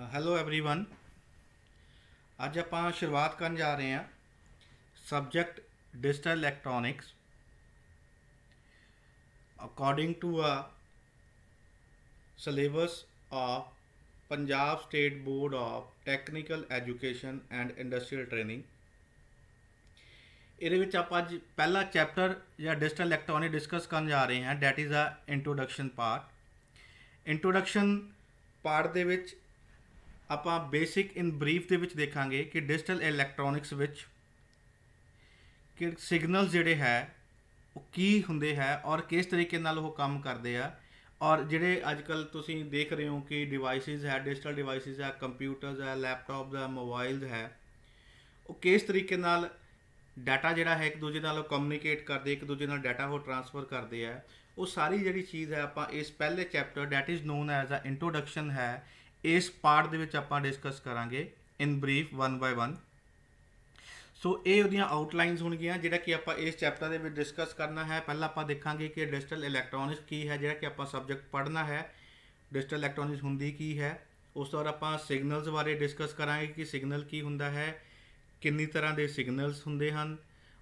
Hello everyone. ਅੱਜ ਆਪਾਂ ਸ਼ੁਰੂਆਤ ਕਰਨ ਜਾ ਰਹੇ ਹਾਂ subject digital electronics according to a syllabus of Punjab state board of technical education and industrial training. ਇਹਦੇ ਵਿੱਚ ਆਪਾਂ ਅੱਜ ਪਹਿਲਾ ਚੈਪਟਰ ਜਾਂ ਡਿਜੀਟਲ ਇਲੈਕਟ੍ਰੋਨਿਕ ਡਿਸਕਸ ਕਰਨ ਜਾ ਰਹੇ ਹਾਂ, that is a introduction part. Introduction part ਦੇ ਵਿੱਚ ਆਪਾਂ ਬੇਸਿਕ ਇਨ ਬਰੀਫ ਦੇ ਵਿੱਚ ਦੇਖਾਂਗੇ ਕਿ ਡਿਜੀਟਲ ਇਲੈਕਟ੍ਰੋਨਿਕਸ ਵਿੱਚ ਕਿ ਸਿਗਨਲ ਜਿਹੜੇ ਹੈ ਉਹ ਕੀ ਹੁੰਦੇ ਹੈ ਔਰ ਕਿਸ ਤਰੀਕੇ ਨਾਲ ਉਹ ਕੰਮ ਕਰਦੇ ਆ, ਔਰ ਜਿਹੜੇ ਅੱਜ ਕੱਲ੍ਹ ਤੁਸੀਂ ਦੇਖ ਰਹੇ ਹੋ ਕਿ ਡਿਵਾਈਸਿਸ ਹੈ, ਡਿਜੀਟਲ ਡਿਵਾਈਸਿਸ ਹੈ, ਕੰਪਿਊਟਰਸ ਹੈ, ਲੈਪਟਾਪਸ ਹੈ, ਮੋਬਾਈਲਸ ਹੈ, ਉਹ ਕਿਸ ਤਰੀਕੇ ਨਾਲ ਡਾਟਾ ਜਿਹੜਾ ਹੈ ਇੱਕ ਦੂਜੇ ਨਾਲ ਕਮਿਊਨੀਕੇਟ ਕਰਦੇ, ਇੱਕ ਦੂਜੇ ਨਾਲ ਡਾਟਾ ਉਹ ਟਰਾਂਸਫਰ ਕਰਦੇ ਆ। ਉਹ ਸਾਰੀ ਜਿਹੜੀ ਚੀਜ਼ ਹੈ ਆਪਾਂ ਇਸ ਪਹਿਲੇ chapter that is known as a introduction ਹੈ, ਇਸ ਪਾਰਟ ਦੇ ਵਿੱਚ ਆਪਾਂ ਡਿਸਕਸ ਕਰਾਂਗੇ in brief one by one. So ਇਹ ਉਹਦੀਆਂ ਆਊਟਲਾਈਨਸ ਹੋਣਗੀਆਂ ਜਿਹੜਾ ਕਿ ਆਪਾਂ ਇਸ ਚੈਪਟਰ ਦੇ ਵਿੱਚ ਡਿਸਕਸ ਕਰਨਾ ਹੈ। ਪਹਿਲਾਂ ਆਪਾਂ ਦੇਖਾਂਗੇ ਕਿ ਡਿਜੀਟਲ ਇਲੈਕਟ੍ਰੋਨਿਕਸ ਕੀ ਹੈ, ਜਿਹੜਾ ਕਿ ਆਪਾਂ ਸਬਜੈਕਟ ਪੜ੍ਹਨਾ ਹੈ। ਡਿਜੀਟਲ ਇਲੈਕਟ੍ਰੋਨਿਕਸ ਹੁੰਦੀ ਕੀ ਹੈ, ਉਸ ਤੋਂ ਬਾਅਦ ਆਪਾਂ ਸਿਗਨਲਸ ਬਾਰੇ ਡਿਸਕਸ ਕਰਾਂਗੇ ਕਿ ਸਿਗਨਲ ਕੀ ਹੁੰਦਾ ਹੈ, ਕਿੰਨੀ ਤਰ੍ਹਾਂ ਦੇ ਸਿਗਨਲਸ ਹੁੰਦੇ ਹਨ,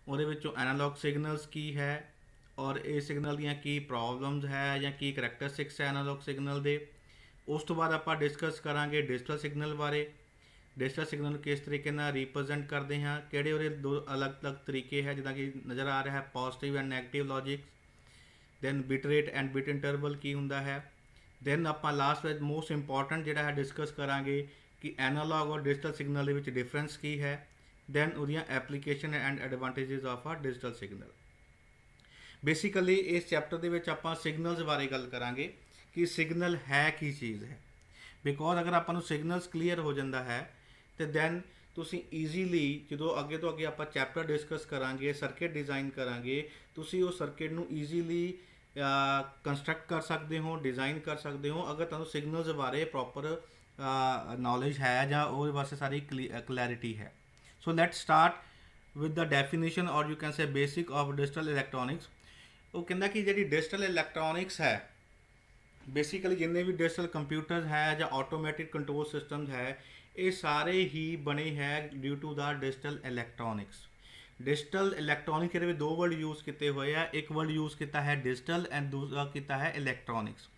ਉਹਦੇ ਵਿੱਚੋਂ ਐਨਾਲੌਗ ਸਿਗਨਲਸ ਕੀ ਹੈ ਔਰ ਇਹ ਸਿਗਨਲ ਦੀਆਂ ਕੀ ਪ੍ਰੋਬਲਮਸ ਹੈ ਜਾਂ ਕੀ ਕਰੈਕਟਰਿਸਟਿਕਸ ਹੈ ਐਨਾਲੌਗ ਸਿਗਨਲ ਦੇ। ਉਸ ਤੋਂ ਬਾਅਦ ਆਪਾਂ ਡਿਸਕਸ ਕਰਾਂਗੇ ਡਿਜੀਟਲ ਸਿਗਨਲ ਬਾਰੇ, ਡਿਜੀਟਲ ਸਿਗਨਲ ਨੂੰ ਕਿਸ ਤਰੀਕੇ ਨਾਲ ਰਿਪਰੈਜ਼ੈਂਟ ਕਰਦੇ ਹਾਂ, ਕਿਹੜੇ ਉਹਦੇ ਦੋ ਅਲੱਗ-ਅਲੱਗ ਤਰੀਕੇ ਹੈ ਜਿੱਦਾਂ ਕਿ ਨਜ਼ਰ ਆ ਰਿਹਾ ਹੈ, positive and negative logics. Then bit rate and bit interval ਕੀ ਹੁੰਦਾ ਹੈ। ਦੈਨ ਆਪਾਂ ਲਾਸਟ ਵਿੱਚ ਮੋਸਟ ਇੰਪੋਰਟੈਂਟ ਜਿਹੜਾ ਹੈ ਡਿਸਕਸ ਕਰਾਂਗੇ ਕਿ ਐਨਾਲੌਗ ਔਰ ਡਿਜੀਟਲ ਸਿਗਨਲ ਦੇ ਵਿੱਚ ਡਿਫਰੈਂਸ ਕੀ ਹੈ। ਦੈਨ ਉਹਦੀਆਂ application and advantages of a digital signal. Basically ਇਸ ਚੈਪਟਰ ਦੇ ਵਿੱਚ ਆਪਾਂ ਸਿਗਨਲਸ ਬਾਰੇ ਗੱਲ ਕਰਾਂਗੇ ਕਿ ਸਿਗਨਲ ਹੈ ਕੀ ਚੀਜ਼ ਹੈ। ਬਿਕੋਜ਼ ਅਗਰ ਆਪਾਂ ਨੂੰ ਸਿਗਨਲਸ ਕਲੀਅਰ ਹੋ ਜਾਂਦਾ ਹੈ ਤੇ ਦੈਨ ਤੁਸੀਂ ਈਜ਼ੀਲੀ ਜਦੋਂ ਅੱਗੇ ਤੋਂ ਅੱਗੇ ਆਪਾਂ ਚੈਪਟਰ ਡਿਸਕਸ ਕਰਾਂਗੇ, ਸਰਕਟ ਡਿਜ਼ਾਈਨ ਕਰਾਂਗੇ, ਤੁਸੀਂ ਉਹ ਸਰਕਟ ਨੂੰ ਈਜ਼ੀਲੀ ਕੰਸਟਰਕਟ ਕਰ ਸਕਦੇ ਹੋ, ਡਿਜ਼ਾਈਨ ਕਰ ਸਕਦੇ ਹੋ ਅਗਰ ਤੁਹਾਨੂੰ ਸਿਗਨਲਸ ਬਾਰੇ ਪ੍ਰੋਪਰ ਨੌਲੇਜ ਹੈ ਜਾਂ ਉਹਦੇ ਵਾਸਤੇ ਸਾਰੀ ਕਲੈਰਿਟੀ ਹੈ। So let's start with the definition or you can say basic of digital electronics. ਉਹ ਕਹਿੰਦਾ ਕਿ ਜਿਹੜੀ ਡਿਜੀਟਲ ਇਲੈਕਟ੍ਰੋਨਿਕਸ ਹੈ, ਬੇਸਿਕਲੀ ਜਿੰਨੇ ਵੀ ਡਿਜੀਟਲ ਕੰਪਿਊਟਰਸ ਹੈ ਜਾਂ ਆਟੋਮੈਟਿਕ ਕੰਟਰੋਲ ਸਿਸਟਮਸ ਹੈ, ਇਹ ਸਾਰੇ ਹੀ ਬਣੇ ਹੈ due to the digital electronics. Digital electronic ਇਹਦੇ ਵਿੱਚ ਦੋ ਵਰਡ ਯੂਜ਼ ਕੀਤੇ ਹੋਏ ਆ, ਇੱਕ ਵਰਡ ਯੂਜ਼ ਕੀਤਾ ਹੈ ਡਿਜੀਟਲ ਐਂਡ ਦੂਸਰਾ ਕੀਤਾ ਹੈ ਇਲੈਕਟ੍ਰੋਨਿਕਸ।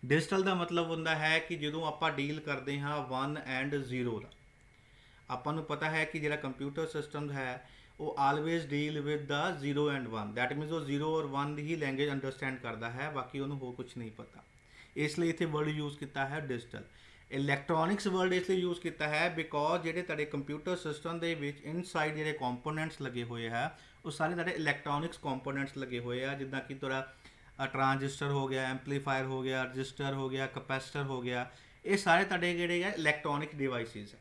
ਡਿਜੀਟਲ ਦਾ ਮਤਲਬ ਹੁੰਦਾ ਹੈ ਕਿ ਜਦੋਂ ਆਪਾਂ ਡੀਲ ਕਰਦੇ ਹਾਂ 1 ਐਂਡ 0 ਦਾ, ਆਪਾਂ ਨੂੰ ਪਤਾ ਹੈ ਕਿ ਜਿਹੜਾ ਕੰਪਿਊਟਰ ਸਿਸਟਮ ਹੈ ਉਹ always deal with the 0 and 1, that means ਉਹ 0 ਔਰ 1 ਦੀ ਹੀ ਲੈਂਗੁਏਜ ਅੰਡਰਸਟੈਂਡ ਕਰਦਾ ਹੈ, ਬਾਕੀ ਉਹਨੂੰ ਹੋਰ ਕੁਝ ਨਹੀਂ ਪਤਾ। ਇਸ ਲਈ ਇੱਥੇ ਵਰਡ ਯੂਜ਼ ਕੀਤਾ ਹੈ ਡਿਜੀਟਲ। ਇਲੈਕਟ੍ਰੋਨਿਕਸ ਵਰਡ ਇਸ ਲਈ ਯੂਜ਼ ਕੀਤਾ ਹੈ ਬਿਕੋਜ਼ ਜਿਹੜੇ ਤੁਹਾਡੇ ਕੰਪਿਊਟਰ ਸਿਸਟਮ ਦੇ ਵਿੱਚ ਇਨਸਾਈਡ ਜਿਹੜੇ ਕੰਪੋਨੈਂਟਸ ਲੱਗੇ ਹੋਏ ਹੈ ਉਹ ਸਾਰੇ ਤੁਹਾਡੇ ਇਲੈਕਟ੍ਰੋਨਿਕਸ ਕੰਪੋਨੈਂਟਸ ਲੱਗੇ ਹੋਏ ਆ, ਜਿੱਦਾਂ ਕਿ ਤੁਹਾਡਾ ਟਰਾਂਜਿਸਟਰ ਹੋ ਗਿਆ, ਐਂਪਲੀਫਾਇਰ ਹੋ ਗਿਆ, ਰਜਿਸਟਰ ਹੋ ਗਿਆ, ਕਪੈਸਿਟਰ ਹੋ ਗਿਆ, ਇਹ ਸਾਰੇ ਤੁਹਾਡੇ ਜਿਹੜੇ ਹੈ ਇਲੈਕਟ੍ਰੋਨਿਕ ਡਿਵਾਈਸਿਸ ਹੈ।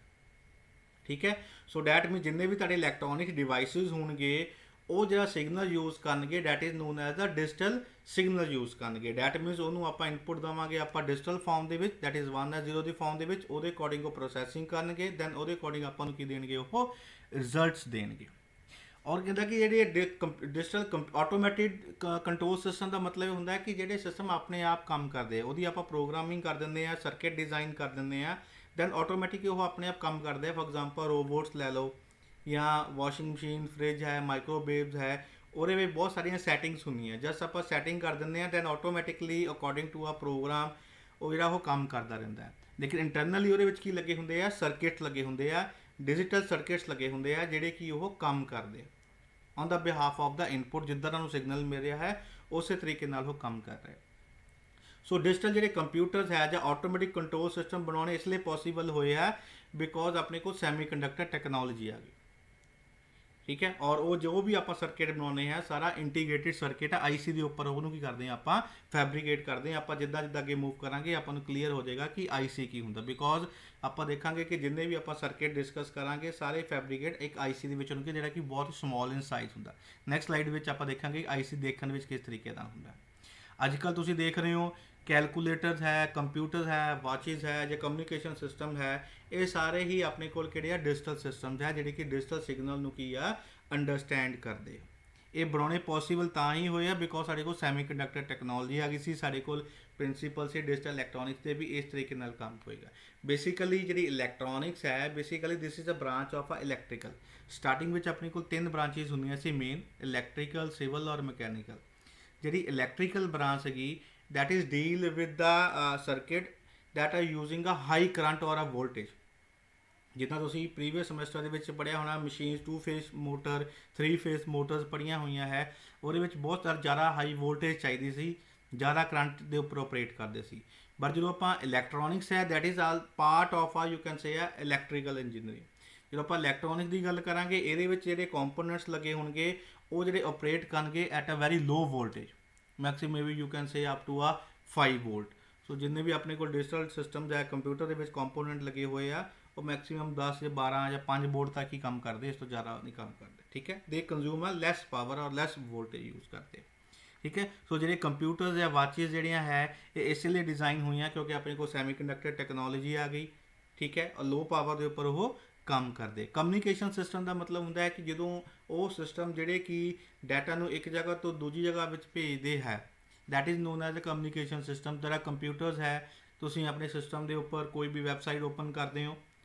ਠੀਕ ਹੈ, ਸੋ ਡੈਟ ਮੀਨ ਜਿੰਨੇ ਵੀ ਤੁਹਾਡੇ ਇਲੈਕਟ੍ਰੋਨਿਕ ਡਿਵਾਈਸਿਸ ਹੋਣਗੇ ਉਹ ਜਿਹੜਾ ਸਿਗਨਲ ਯੂਜ਼ ਕਰਨਗੇ that is known as the digital signal use ਕਰਨਗੇ। ਡੈਟ ਮੀਨਸ ਉਹਨੂੰ ਆਪਾਂ ਇਨਪੁਟ ਦੇਵਾਂਗੇ ਆਪਾਂ ਡਿਜੀਟਲ ਫਾਰਮ ਦੇ ਵਿੱਚ, ਦੈਟ ਇਜ਼ 1 ਐਂਡ 0 ਦੀ ਫਾਰਮ ਦੇ ਵਿੱਚ, ਉਹਦੇ ਅਕੋਰਡਿੰਗ ਉਹ ਪ੍ਰੋਸੈਸਿੰਗ ਕਰਨਗੇ, ਦੈਨ ਉਹਦੇ ਅਕੋਰਡਿੰਗ ਆਪਾਂ ਨੂੰ ਕੀ ਦੇਣਗੇ, ਉਹ ਰਿਜ਼ਲਟਸ ਦੇਣਗੇ। ਔਰ ਕਹਿੰਦਾ ਕਿ ਜਿਹੜੇ ਡਿਜੀਟਲ ਆਟੋਮੈਟਿਡ ਕੰਟਰੋਲ ਸਿਸਟਮ ਦਾ ਮਤਲਬ ਇਹ ਹੁੰਦਾ ਹੈ ਕਿ ਜਿਹੜੇ ਸਿਸਟਮ ਆਪਣੇ ਆਪ ਕੰਮ ਕਰਦੇ ਆ, ਉਹਦੀ ਆਪਾਂ ਪ੍ਰੋਗਰਾਮਿੰਗ ਕਰ ਦਿੰਦੇ ਆ, ਸਰਕਟ ਡਿਜ਼ਾਈਨ ਕਰ ਦਿੰਦੇ ਆ, ਦੈਨ ਆਟੋਮੈਟਿਕ ਉਹ ਆਪਣੇ ਆਪ ਕੰਮ ਕਰਦੇ ਆ। ਫੋਰ ਐਗਜ਼ਾਮਪਲ ਰੋਬੋਟਸ ਲੈ ਲਓ ਜਾਂ ਵਾਸ਼ਿੰਗ ਮਸ਼ੀਨ, ਫ੍ਰਿਜ ਹੈ, ਮਾਈਕ੍ਰੋਵੇਵਸ ਹੈ, ਉਹਦੇ ਵਿੱਚ ਬਹੁਤ ਸਾਰੀਆਂ ਸੈਟਿੰਗਸ ਹੁੰਦੀਆਂ। ਜਸਟ ਆਪਾਂ ਸੈਟਿੰਗ ਕਰ ਦਿੰਦੇ ਹਾਂ ਦੈਨ ਆਟੋਮੈਟਿਕਲੀ ਅਕੋਰਡਿੰਗ ਟੂ ਆ ਪ੍ਰੋਗਰਾਮ ਉਹ ਜਿਹੜਾ ਉਹ ਕੰਮ ਕਰਦਾ ਰਹਿੰਦਾ ਹੈ। ਲੇਕਿਨ ਇੰਟਰਨਲੀ ਉਹਦੇ ਵਿੱਚ ਕੀ ਲੱਗੇ ਹੁੰਦੇ ਆ, ਸਰਕਿਟਸ ਲੱਗੇ ਹੁੰਦੇ ਆ, ਡਿਜੀਟਲ ਸਰਕਿਟਸ ਲੱਗੇ ਹੁੰਦੇ ਆ ਜਿਹੜੇ ਕਿ ਉਹ ਕੰਮ ਕਰਦੇ on the behalf of the input. ਜਿੱਦਾਂ ਨੂੰ ਸਿਗਨਲ ਮਿਲ ਰਿਹਾ ਹੈ ਉਸੇ ਤਰੀਕੇ ਨਾਲ ਉਹ ਕੰਮ ਕਰ ਰਹੇ। ਸੋ ਡਿਜੀਟਲ ਜਿਹੜੇ ਕੰਪਿਊਟਰਸ ਹੈ ਜਾਂ ਆਟੋਮੈਟਿਕ ਕੰਟਰੋਲ ਸਿਸਟਮ ਬਣਾਉਣੇ ਇਸ ਲਈ ਪੋਸੀਬਲ ਹੋਏ ਹੈ ਬਿਕੋਜ਼ ਆਪਣੇ ਕੋਲ ਸੈਮੀ ਕੰਡਕਟਰ ਟੈਕਨੋਲੋਜੀ ਆ ਗਈ। ਠੀਕ ਹੈ, ਔਰ ਉਹ ਜੋ ਵੀ ਆਪਾਂ ਸਰਕਟ ਬਣਾਉਂਦੇ ਹਾਂ ਸਾਰਾ ਇੰਟੀਗ੍ਰੇਟਿਡ ਸਰਕਟ ਹੈ, ਆਈਸੀ ਦੇ ਉੱਪਰ ਉਹਨੂੰ ਕੀ ਕਰਦੇ ਹਾਂ ਆਪਾਂ ਫੈਬਰੀਕੇਟ ਕਰਦੇ ਹਾਂ। ਆਪਾਂ ਜਿੱਦਾਂ ਜਿੱਦਾਂ ਅੱਗੇ ਮੂਵ ਕਰਾਂਗੇ ਆਪਾਂ ਨੂੰ ਕਲੀਅਰ ਹੋ ਜਾਏਗਾ ਕਿ ਆਈਸੀ ਕੀ ਹੁੰਦਾ, ਬਿਕੋਜ਼ ਆਪਾਂ ਦੇਖਾਂਗੇ ਕਿ ਜਿੰਨੇ ਵੀ ਆਪਾਂ ਸਰਕਟ ਡਿਸਕਸ ਕਰਾਂਗੇ ਸਾਰੇ ਫੈਬਰੀਕੇਟ ਇੱਕ ਆਈਸੀ ਦੇ ਵਿੱਚ ਹੋਣਗੇ ਜਿਹੜਾ ਕਿ ਬਹੁਤ ਸਮਾਲ ਇਨ ਸਾਈਜ਼ ਹੁੰਦਾ। ਨੈਕਸਟ ਸਲਾਈਡ ਵਿੱਚ ਆਪਾਂ ਦੇਖਾਂਗੇ ਆਈਸੀ ਦੇਖਣ ਵਿੱਚ ਕਿਸ ਤਰੀਕੇ ਦਾ ਹੁੰਦਾ। ਅੱਜ ਕੱਲ੍ਹ ਤੁਸੀਂ ਦੇਖ ਰਹੇ ਹੋ ਕੈਲਕੂਲੇਟਰਸ ਹੈ, ਕੰਪਿਊਟਰ ਹੈ, ਵਾਚਿਸ ਹੈ ਜਾਂ ਕਮਿਊਨੀਕੇਸ਼ਨ ਸਿਸਟਮ ਹੈ, ਇਹ ਸਾਰੇ ਹੀ ਆਪਣੇ ਕੋਲ ਕਿਹੜੇ ਆ ਡਿਜੀਟਲ ਸਿਸਟਮਸ ਹੈ ਜਿਹੜੇ ਕਿ ਡਿਜੀਟਲ ਸਿਗਨਲ ਨੂੰ ਕੀ ਆ ਅੰਡਰਸਟੈਂਡ ਕਰਦੇ। ਇਹ ਬਣਾਉਣੇ ਪੋਸੀਬਲ ਤਾਂ ਹੀ ਹੋਏ ਆ ਬਿਕੋਜ਼ ਸਾਡੇ ਕੋਲ ਸੈਮੀ ਕੰਡਕਟਰ ਟੈਕਨੋਲੋਜੀ ਆ ਗਈ ਸੀ, ਸਾਡੇ ਕੋਲ ਪ੍ਰਿੰਸੀਪਲ ਸੀ ਡਿਜੀਟਲ ਇਲੈਕਟ੍ਰੋਨਿਕਸ ਦੇ ਵੀ ਇਸ ਤਰੀਕੇ ਨਾਲ ਕੰਮ ਹੋਏਗਾ। ਬੇਸਿਕਲੀ ਜਿਹੜੀ ਇਲੈਕਟ੍ਰੋਨਿਕਸ ਹੈ, basically this is a branch of a electrical. Starting ਵਿੱਚ ਆਪਣੇ ਕੋਲ 3 ਬ੍ਰਾਂਚਿਸ ਹੁੰਦੀਆਂ ਸੀ ਮੇਨ, ਇਲੈਕਟ੍ਰੀਕਲ, ਸਿਵਲ ਔਰ ਮਕੈਨੀਕਲ। ਜਿਹੜੀ ਇਲੈਕਟ੍ਰੀਕਲ ਬ੍ਰਾਂਚ ਹੈਗੀ that is deal with the circuit that are using a high current or a voltage। ਜਿੱਦਾਂ ਤੁਸੀਂ ਪ੍ਰੀਵੀਅਸ ਸਮੈਸਟਰ ਦੇ ਵਿੱਚ ਪੜ੍ਹਿਆ ਹੋਣਾ, machines 2 face motor, 3 face motors ਪੜ੍ਹੀਆਂ ਹੋਈਆਂ ਹੈ। ਉਹਦੇ ਵਿੱਚ ਬਹੁਤ ਜ਼ਿਆਦਾ ਹਾਈ ਵੋਲਟੇਜ ਚਾਹੀਦੀ ਸੀ, ਜ਼ਿਆਦਾ ਕਰੰਟ ਦੇ ਉੱਪਰ ਆਪਰੇਟ ਕਰਦੇ ਸੀ। ਪਰ ਜਦੋਂ ਆਪਾਂ ਇਲੈਕਟ੍ਰੋਨਿਕਸ ਹੈ, that is all part of ਆ, ਯੂ ਕੈਨ ਸੇ ਆ ਇਲੈਕਟ੍ਰੀਕਲ ਇੰਜੀਨੀਅਰਿੰਗ। ਜਦੋਂ ਆਪਾਂ ਇਲੈਕਟ੍ਰੋਨਿਕਸ ਦੀ ਗੱਲ ਕਰਾਂਗੇ, ਇਹਦੇ ਵਿੱਚ ਜਿਹੜੇ ਕੰਪੋਨੈਂਟਸ ਲੱਗੇ ਹੋਣਗੇ ਉਹ ਜਿਹੜੇ ਆਪਰੇਟ ਕਰਨਗੇ at a very low voltage, maximum maybe you can say up to a 5 wallet. ਸੋ ਜਿੰਨੇ ਵੀ ਆਪਣੇ ਕੋਲ ਡਿਜੀਟਲ ਸਿਸਟਮਸ ਹੈ ਕੰਪਿਊਟਰ ਦੇ ਵਿੱਚ ਕੰਪੋਨੈਂਟ ਲੱਗੇ ਹੋਏ ਆ, ਉਹ ਮੈਕਸਿਮਮ 10 ਜਾਂ 12 ਜਾਂ 5 ਵੋਲਟ ਤੱਕ ਹੀ ਕੰਮ ਕਰਦੇ, ਇਸ ਤੋਂ ਜ਼ਿਆਦਾ ਨਹੀਂ ਕੰਮ ਕਰਦੇ। ਠੀਕ ਹੈ, ਦੇ ਕੰਜ਼ਿਊਮ ਆ ਲੈਸ ਪਾਵਰ ਔਰ ਲੈਸ ਵੋਲਟੇਜ ਯੂਜ਼ ਕਰਦੇ। ਠੀਕ ਹੈ, ਸੋ ਜਿਹੜੇ ਕੰਪਿਊਟਰਸ ਜਾਂ ਵਾਚਿਸ ਜਿਹੜੀਆਂ ਹੈ ਇਹ ਇਸ ਲਈ ਡਿਜ਼ਾਈਨ ਹੋਈਆਂ ਕਿਉਂਕਿ ਆਪਣੇ ਕੋਲ ਸੈਮੀਕੰਡਕਟਰ ਟੈਕਨੋਲੋਜੀ ਆ ਗਈ। ਠੀਕ ਹੈ, ਔਰ ਲੋ ਪਾਵਰ ਦੇ ਉੱਪਰ ਉਹ ਕੰਮ ਕਰਦੇ। ਕਮਿਊਨੀਕੇਸ਼ਨ ਸਿਸਟਮ ਦਾ ਮਤਲਬ ਹੁੰਦਾ ਹੈ ਕਿ ਜਦੋਂ ਉਹ ਸਿਸਟਮ ਜਿਹੜੇ ਕਿ ਡਾਟਾ ਨੂੰ ਇੱਕ ਜਗ੍ਹਾ ਤੋਂ ਦੂਜੀ ਜਗ੍ਹਾ ਵਿੱਚ ਭੇਜਦੇ ਹੈ, that is known as a communication system. ਜਿਹੜਾ ਕੰਪਿਊਟਰਸ ਹੈ, ਤੁਸੀਂ ਆਪਣੇ ਸਿਸਟਮ ਦੇ ਉੱਪਰ ਕੋਈ ਵੀ ਵੈਬਸਾਈਟ ਓਪਨ ਕਰਦੇ ਹੋ,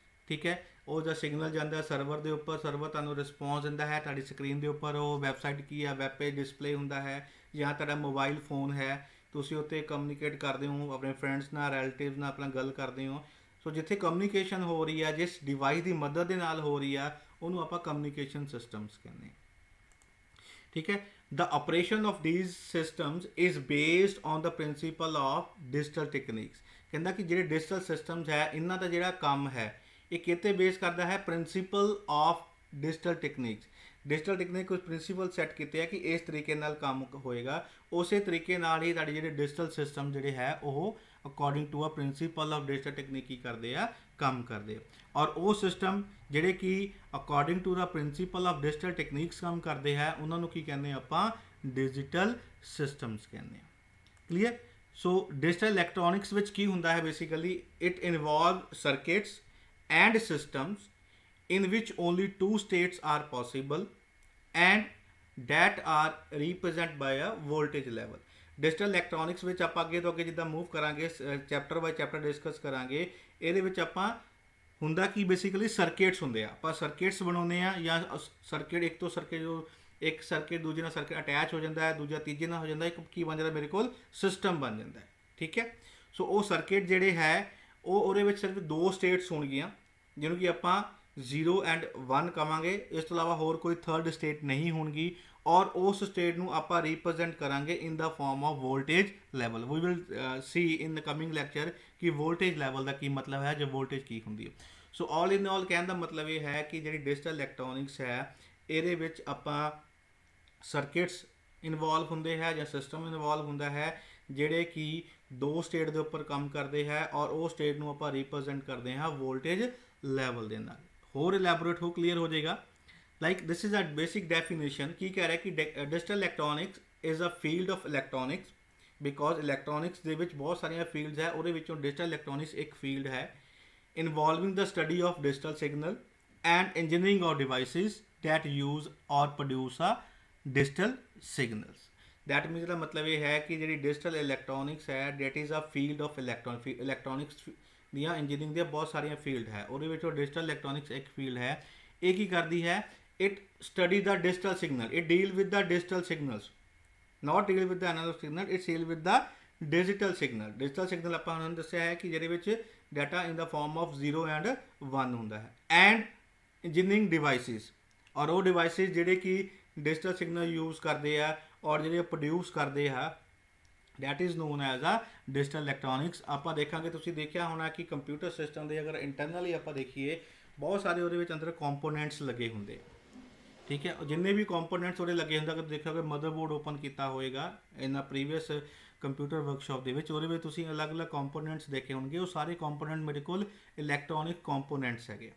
ਠੀਕ ਹੈ, ਉਹ ਦਾ ਸਿਗਨਲ ਜਾਂਦਾ ਸਰਵਰ ਦੇ ਉੱਪਰ, ਸਰਵਰ ਤੁਹਾਨੂੰ ਰਿਸਪੌਂਸ ਦਿੰਦਾ ਹੈ, ਤੁਹਾਡੀ ਸਕਰੀਨ ਦੇ ਉੱਪਰ ਉਹ ਵੈਬਸਾਈਟ ਕੀ ਆ, ਵੈਬ ਪੇਜ ਡਿਸਪਲੇ ਹੁੰਦਾ ਹੈ, ਜਾਂ ਤੁਹਾਡਾ ਮੋਬਾਈਲ ਫੋਨ ਹੈ, ਤੁਸੀਂ ਉੱਤੇ ਕਮਿਊਨੀਕੇਟ ਕਰਦੇ ਹੋ ਆਪਣੇ ਫਰੈਂਡਸ ਨਾਲ, ਰਿਲੇਟਿਵਸ ਨਾਲ ਆਪਣਾ ਗੱਲ ਕਰਦੇ ਹੋ। ਸੋ ਜਿੱਥੇ ਕਮਿਊਨੀਕੇਸ਼ਨ ਹੋ ਰਹੀ ਆ, ਜਿਸ ਡਿਵਾਈਸ ਦੀ ਮਦਦ ਦੇ ਨਾਲ ਹੋ ਰਹੀ ਆ, ਉਹਨੂੰ ਆਪਾਂ ਕਮਿਊਨੀਕੇਸ਼ਨ ਸਿਸਟਮਸ ਕਹਿੰਦੇ ਹਾਂ। ਠੀਕ ਹੈ, the operation of these systems is based on the principle of digital techniques। ਕਹਿੰਦਾ ਕਿ ਜਿਹੜੇ ਡਿਜੀਟਲ ਸਿਸਟਮਸ ਹੈ ਇਹਨਾਂ ਦਾ ਜਿਹੜਾ ਕੰਮ ਹੈ ਇਹ ਕਿਤੇ ਬੇਸ ਕਰਦਾ ਹੈ principal of digital techniques. Digital technique ਕੁਝ ਪ੍ਰਿੰਸੀਪਲ ਸੈੱਟ ਕੀਤੇ ਆ ਕਿ ਇਸ ਤਰੀਕੇ ਨਾਲ ਕੰਮ ਹੋਏਗਾ, ਉਸੇ ਤਰੀਕੇ ਨਾਲ ਹੀ ਤੁਹਾਡੇ ਜਿਹੜੇ ਡਿਜੀਟਲ ਸਿਸਟਮ ਜਿਹੜੇ ਹੈ ਉਹ according to a principle of digital technique ਕੀ ਕਰਦੇ ਆ, ਕੰਮ ਕਰਦੇ। ਔਰ ਉਹ ਸਿਸਟਮ ਜਿਹੜੇ ਕਿ according to the principle of digital techniques ਕੰਮ ਕਰਦੇ ਹੈ ਉਹਨਾਂ ਨੂੰ ਕੀ ਕਹਿੰਦੇ ਆਪਾਂ, ਡਿਜੀਟਲ ਸਿਸਟਮਸ ਕਹਿੰਦੇ ਆ। ਕਲੀਅਰ। ਸੋ ਡਿਜੀਟਲ ਇਲੈਕਟ੍ਰੋਨਿਕਸ ਵਿੱਚ ਕੀ ਹੁੰਦਾ ਹੈ, basically it involve circuits and systems in which only 2 states are possible and that are represented by a voltage level। Digital electronics ਵਿੱਚ ਆਪਾਂ ਅੱਗੇ ਤੋਂ ਅੱਗੇ ਜਿੱਦਾਂ ਮੂਵ ਕਰਾਂਗੇ, ਚੈਪਟਰ ਬਾਈ ਚੈਪਟਰ ਡਿਸਕਸ ਕਰਾਂਗੇ, ਇਹਦੇ ਵਿੱਚ ਆਪਾਂ ਹੁੰਦਾ ਕੀ ਬੇਸਿਕਲੀ ਸਰਕਿਟਸ ਹੁੰਦੇ ਆ, ਆਪਾਂ ਸਰਕਿਟਸ ਬਣਾਉਂਦੇ ਆ, ਜਾਂ ਸਰਕਿਟ ਇੱਕ ਤੋਂ ਸਰਕਿਟ ਜੋ ਇੱਕ ਸਰਕਿਟ ਦੂਜੇ ਨਾਲ ਸਰਕਿਟ ਅਟੈਚ ਹੋ ਜਾਂਦਾ ਹੈ, ਦੂਜਾ ਤੀਜੇ ਨਾਲ ਹੋ ਜਾਂਦਾ, ਇੱਕ ਕੀ ਬਣ ਜਾਂਦਾ ਮੇਰੇ ਕੋਲ ਸਿਸਟਮ ਬਣ ਜਾਂਦਾ ਹੈ। ਠੀਕ ਹੈ, ਸੋ ਉਹ ਸਰਕਿਟ ਜਿਹੜੇ ਹੈ ਉਹ ਉਹਦੇ ਵਿੱਚ ਸਿਰਫ 2 ਸਟੇਟਸ ਹੋਣਗੀਆਂ ਜਿਹਨੂੰ ਕਿ ਆਪਾਂ 0 ਐਂਡ 1 ਕਵਾਂਗੇ, ਇਸ ਤੋਂ ਇਲਾਵਾ ਹੋਰ ਕੋਈ ਥਰਡ ਸਟੇਟ ਨਹੀਂ ਹੋਣਗੀ, ਔਰ ਉਸ ਸਟੇਟ ਨੂੰ ਆਪਾਂ ਰਿਪਰੈਜ਼ੈਂਟ ਕਰਾਂਗੇ in the form of voltage level. We will see in the coming lecture ਕਿ ਵੋਲਟੇਜ ਲੈਵਲ ਦਾ ਕੀ ਮਤਲਬ ਹੈ ਜਾਂ ਵੋਲਟੇਜ ਕੀ ਹੁੰਦੀ ਹੈ। ਸੋ ਆਲ ਇਨ ਆਲ ਕਹਿਣ ਦਾ ਮਤਲਬ ਇਹ ਹੈ ਕਿ ਜਿਹੜੀ ਡਿਜੀਟਲ ਇਲੈਕਟ੍ਰੋਨਿਕਸ ਹੈ ਇਹਦੇ ਵਿੱਚ ਆਪਾਂ ਸਰਕਿਟਸ ਇਨਵੋਲਵ ਹੁੰਦੇ ਹੈ ਜਾਂ ਸਿਸਟਮ ਇਨਵੋਲਵ ਹੁੰਦਾ ਹੈ ਜਿਹੜੇ ਕਿ 2 ਸਟੇਟ ਦੇ ਉੱਪਰ ਕੰਮ ਕਰਦੇ ਹੈ, ਔਰ ਉਹ ਸਟੇਟ ਨੂੰ ਆਪਾਂ ਰਿਪਰੈਜ਼ੈਂਟ ਕਰਦੇ ਹਾਂ ਵੋਲਟੇਜ ਲੈਵਲ ਦੇ ਨਾਲ। ਹੋਰ ਇਲੈਬੋਰੇਟ ਹੋ, ਕਲੀਅਰ ਹੋ ਜਾਏਗਾ। Like this is a basic definition. ਕੀ ਕਹਿ ਰਿਹਾ ਕਿ digital electronics is a field of electronics, because electronics ਦੇ ਵਿੱਚ ਬਹੁਤ ਸਾਰੀਆਂ ਫੀਲਡਸ ਹੈ, ਉਹਦੇ ਵਿੱਚੋਂ ਡਿਜੀਟਲ ਇਲੈਕਟ੍ਰੋਨਿਕਸ ਇੱਕ ਫੀਲਡ ਹੈ, involving the study of digital signal and engineering of devices that use or produce a digital signals. That means ਦਾ ਮਤਲਬ ਇਹ ਹੈ ਕਿ ਜਿਹੜੀ ਡਿਜੀਟਲ ਇਲੈਕਟ੍ਰੋਨਿਕਸ ਹੈ that is a field of electronics ਦੀਆਂ ਇੰਜੀਨੀਅਰਿੰਗ ਦੀਆਂ ਬਹੁਤ ਸਾਰੀਆਂ ਫੀਲਡ ਹੈ, ਉਹਦੇ ਵਿੱਚੋਂ ਡਿਜੀਟਲ ਇਲੈਕਟ੍ਰੋਨਿਕਸ ਇੱਕ ਫੀਲਡ ਹੈ। ਇਹ ਕੀ ਕਰਦੀ ਹੈ, it study the digital signal, it deal with the digital signals, not deal with the analogue signal, it deal with the digital signal. Digital signal ਆਪਾਂ ਉਹਨਾਂ ਨੂੰ ਦੱਸਿਆ ਹੈ ਕਿ ਜਿਹਦੇ ਵਿੱਚ data in the form of 0 and 1 ਹੁੰਦਾ ਹੈ। ਐਂਡ ਇੰਜੀਨੀਅਰਿੰਗ ਡਿਵਾਈਸਿਸ, ਔਰ ਉਹ ਡਿਵਾਈਸਿਸ ਜਿਹੜੇ ਕਿ ਡਿਜੀਟਲ ਸਿਗਨਲ ਯੂਜ਼ ਕਰਦੇ ਆ ਔਰ ਜਿਹੜੇ ਪ੍ਰੋਡਿਊਸ ਕਰਦੇ ਆ, ਦੈਟ ਇਜ਼ ਨੋਨ ਐਜ਼ ਆ ਡਿਜੀਟਲ ਇਲੈਕਟ੍ਰੋਨਿਕਸ। ਆਪਾਂ ਦੇਖਾਂਗੇ, ਤੁਸੀਂ ਦੇਖਿਆ ਹੋਣਾ ਕਿ ਕੰਪਿਊਟਰ ਸਿਸਟਮ ਦੇ ਅਗਰ ਇੰਟਰਨਲੀ ਆਪਾਂ ਦੇਖੀਏ ਬਹੁਤ ਸਾਰੇ ਉਹਦੇ ਵਿੱਚ ਅੰਦਰ ਕੰਪੋਨੈਂਟਸ ਲੱਗੇ ਹੁੰਦੇ। ਠੀਕ ਹੈ, ਜਿੰਨੇ ਵੀ ਕੰਪੋਨੈਂਟਸ ਉਹਦੇ ਲੱਗੇ ਹੁੰਦੇ, ਅਗਰ ਦੇਖੋਗੇ ਮਦਰਬੋਰਡ ਓਪਨ ਕੀਤਾ ਹੋਏਗਾ ਇਹਨਾਂ ਪ੍ਰੀਵੀਅਸ ਕੰਪਿਊਟਰ ਵਰਕਸ਼ਾਪ ਦੇ ਵਿੱਚ, ਉਹਦੇ ਵਿੱਚ ਤੁਸੀਂ ਅਲੱਗ-ਅਲੱਗ ਕੰਪੋਨੈਂਟਸ ਦੇਖੇ ਹੋਣਗੇ। ਉਹ ਸਾਰੇ ਕੰਪੋਨੈਂਟ ਮੇਰੇ ਕੋਲ ਇਲੈਕਟ੍ਰੋਨਿਕ ਕੰਪੋਨੈਂਟਸ ਹੈਗੇ,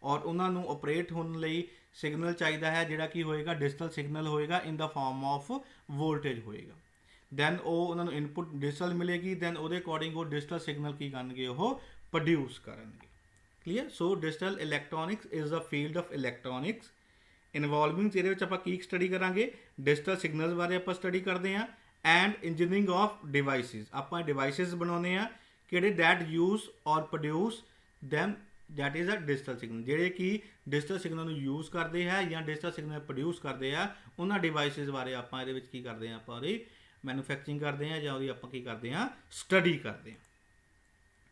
ਔਰ ਉਹਨਾਂ ਨੂੰ ਆਪਰੇਟ ਹੋਣ ਲਈ ਸਿਗਨਲ ਚਾਹੀਦਾ ਹੈ ਜਿਹੜਾ ਕੀ ਹੋਏਗਾ, ਡਿਜੀਟਲ ਸਿਗਨਲ ਹੋਏਗਾ in the form of voltage ਹੋਏਗਾ। ਦੈਨ ਉਹ ਉਹਨਾਂ ਨੂੰ ਇਨਪੁਟ ਡਿਜੀਟਲ ਮਿਲੇਗੀ, ਦੈਨ ਉਹਦੇ ਅਕੋਰਡਿੰਗ ਉਹ ਡਿਜੀਟਲ ਸਿਗਨਲ ਕੀ ਕਰਨਗੇ, ਉਹ ਪ੍ਰੋਡਿਊਸ ਕਰਨਗੇ। Clear. So digital electronics is a field of electronics involving, ਜਿਹਦੇ ਵਿੱਚ ਆਪਾਂ ਕੀ ਸਟੱਡੀ ਕਰਾਂਗੇ, ਡਿਜੀਟਲ ਸਿਗਨਲਸ ਬਾਰੇ ਆਪਾਂ ਸਟੱਡੀ ਕਰਦੇ ਹਾਂ, ਐਂਡ ਇੰਜੀਨੀਅਰਿੰਗ ਆਫ ਡਿਵਾਈਸਿਸ, ਆਪਾਂ ਡਿਵਾਈਸਿਸ ਬਣਾਉਂਦੇ ਆ ਕਿਹੜੇ that use or produce them, that is a digital signal, ਜਿਹੜੇ ਕਿ ਡਿਜੀਟਲ ਸਿਗਨਲ ਨੂੰ ਯੂਜ਼ ਕਰਦੇ ਹੈ ਜਾਂ ਡਿਜੀਟਲ ਸਿਗਨਲ ਪ੍ਰੋਡਿਊਸ ਕਰਦੇ ਆ, ਉਹਨਾਂ ਡਿਵਾਈਸਿਸ ਬਾਰੇ ਆਪਾਂ ਇਹਦੇ ਵਿੱਚ ਕੀ ਕਰਦੇ ਹਾਂ, ਆਪਾਂ ਉਹਦੀ ਮੈਨੂਫੈਕਚਰਿੰਗ ਕਰਦੇ ਹਾਂ ਜਾਂ ਉਹਦੀ ਆਪਾਂ ਕੀ ਕਰਦੇ ਹਾਂ, ਸਟੱਡੀ ਕਰਦੇ ਹਾਂ।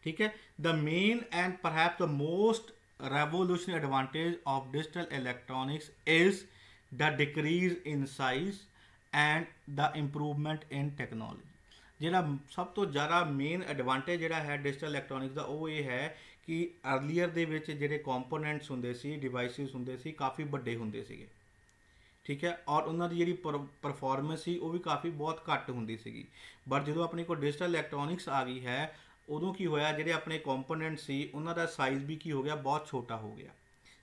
ठीक है। The main and perhaps the most revolutionary advantage of digital electronics is the decrease in size and the improvement in technology। ਜਿਹੜਾ ਸਭ ਤੋਂ ਜ਼ਿਆਦਾ ਮੇਨ ਐਡਵਾਂਟੇਜ ਜਿਹੜਾ ਹੈ ਡਿਜੀਟਲ ਇਲੈਕਟ੍ਰੋਨਿਕਸ ਦਾ ਉਹ ਇਹ ਹੈ ਕਿ ਅਰਲੀਅਰ ਦੇ ਵਿੱਚ ਜਿਹੜੇ ਕੰਪੋਨੈਂਟਸ ਹੁੰਦੇ ਸੀ, ਡਿਵਾਈਸਿਸ ਹੁੰਦੇ ਸੀ, ਕਾਫੀ ਵੱਡੇ ਹੁੰਦੇ ਸੀਗੇ, ਠੀਕ ਹੈ, ਔਰ ਉਹਨਾਂ ਦੀ ਜਿਹੜੀ ਪਰਫਾਰਮੈਂਸ ਸੀ ਉਹ ਵੀ ਕਾਫੀ ਬਹੁਤ ਘੱਟ ਹੁੰਦੀ ਸੀਗੀ। ਬਟ ਜਦੋਂ ਆਪਣੇ ਕੋਲ ਡਿਜੀਟਲ ਇਲੈਕਟ੍ਰੋਨਿਕਸ ਆ ਗਈ ਹੈ ਉਦੋਂ ਕੀ ਹੋਇਆ, ਜਿਹੜੇ ਆਪਣੇ ਕੰਪੋਨੈਂਟ ਸੀ ਉਹਨਾਂ ਦਾ ਸਾਈਜ਼ ਵੀ ਕੀ ਹੋ ਗਿਆ, ਬਹੁਤ ਛੋਟਾ ਹੋ ਗਿਆ।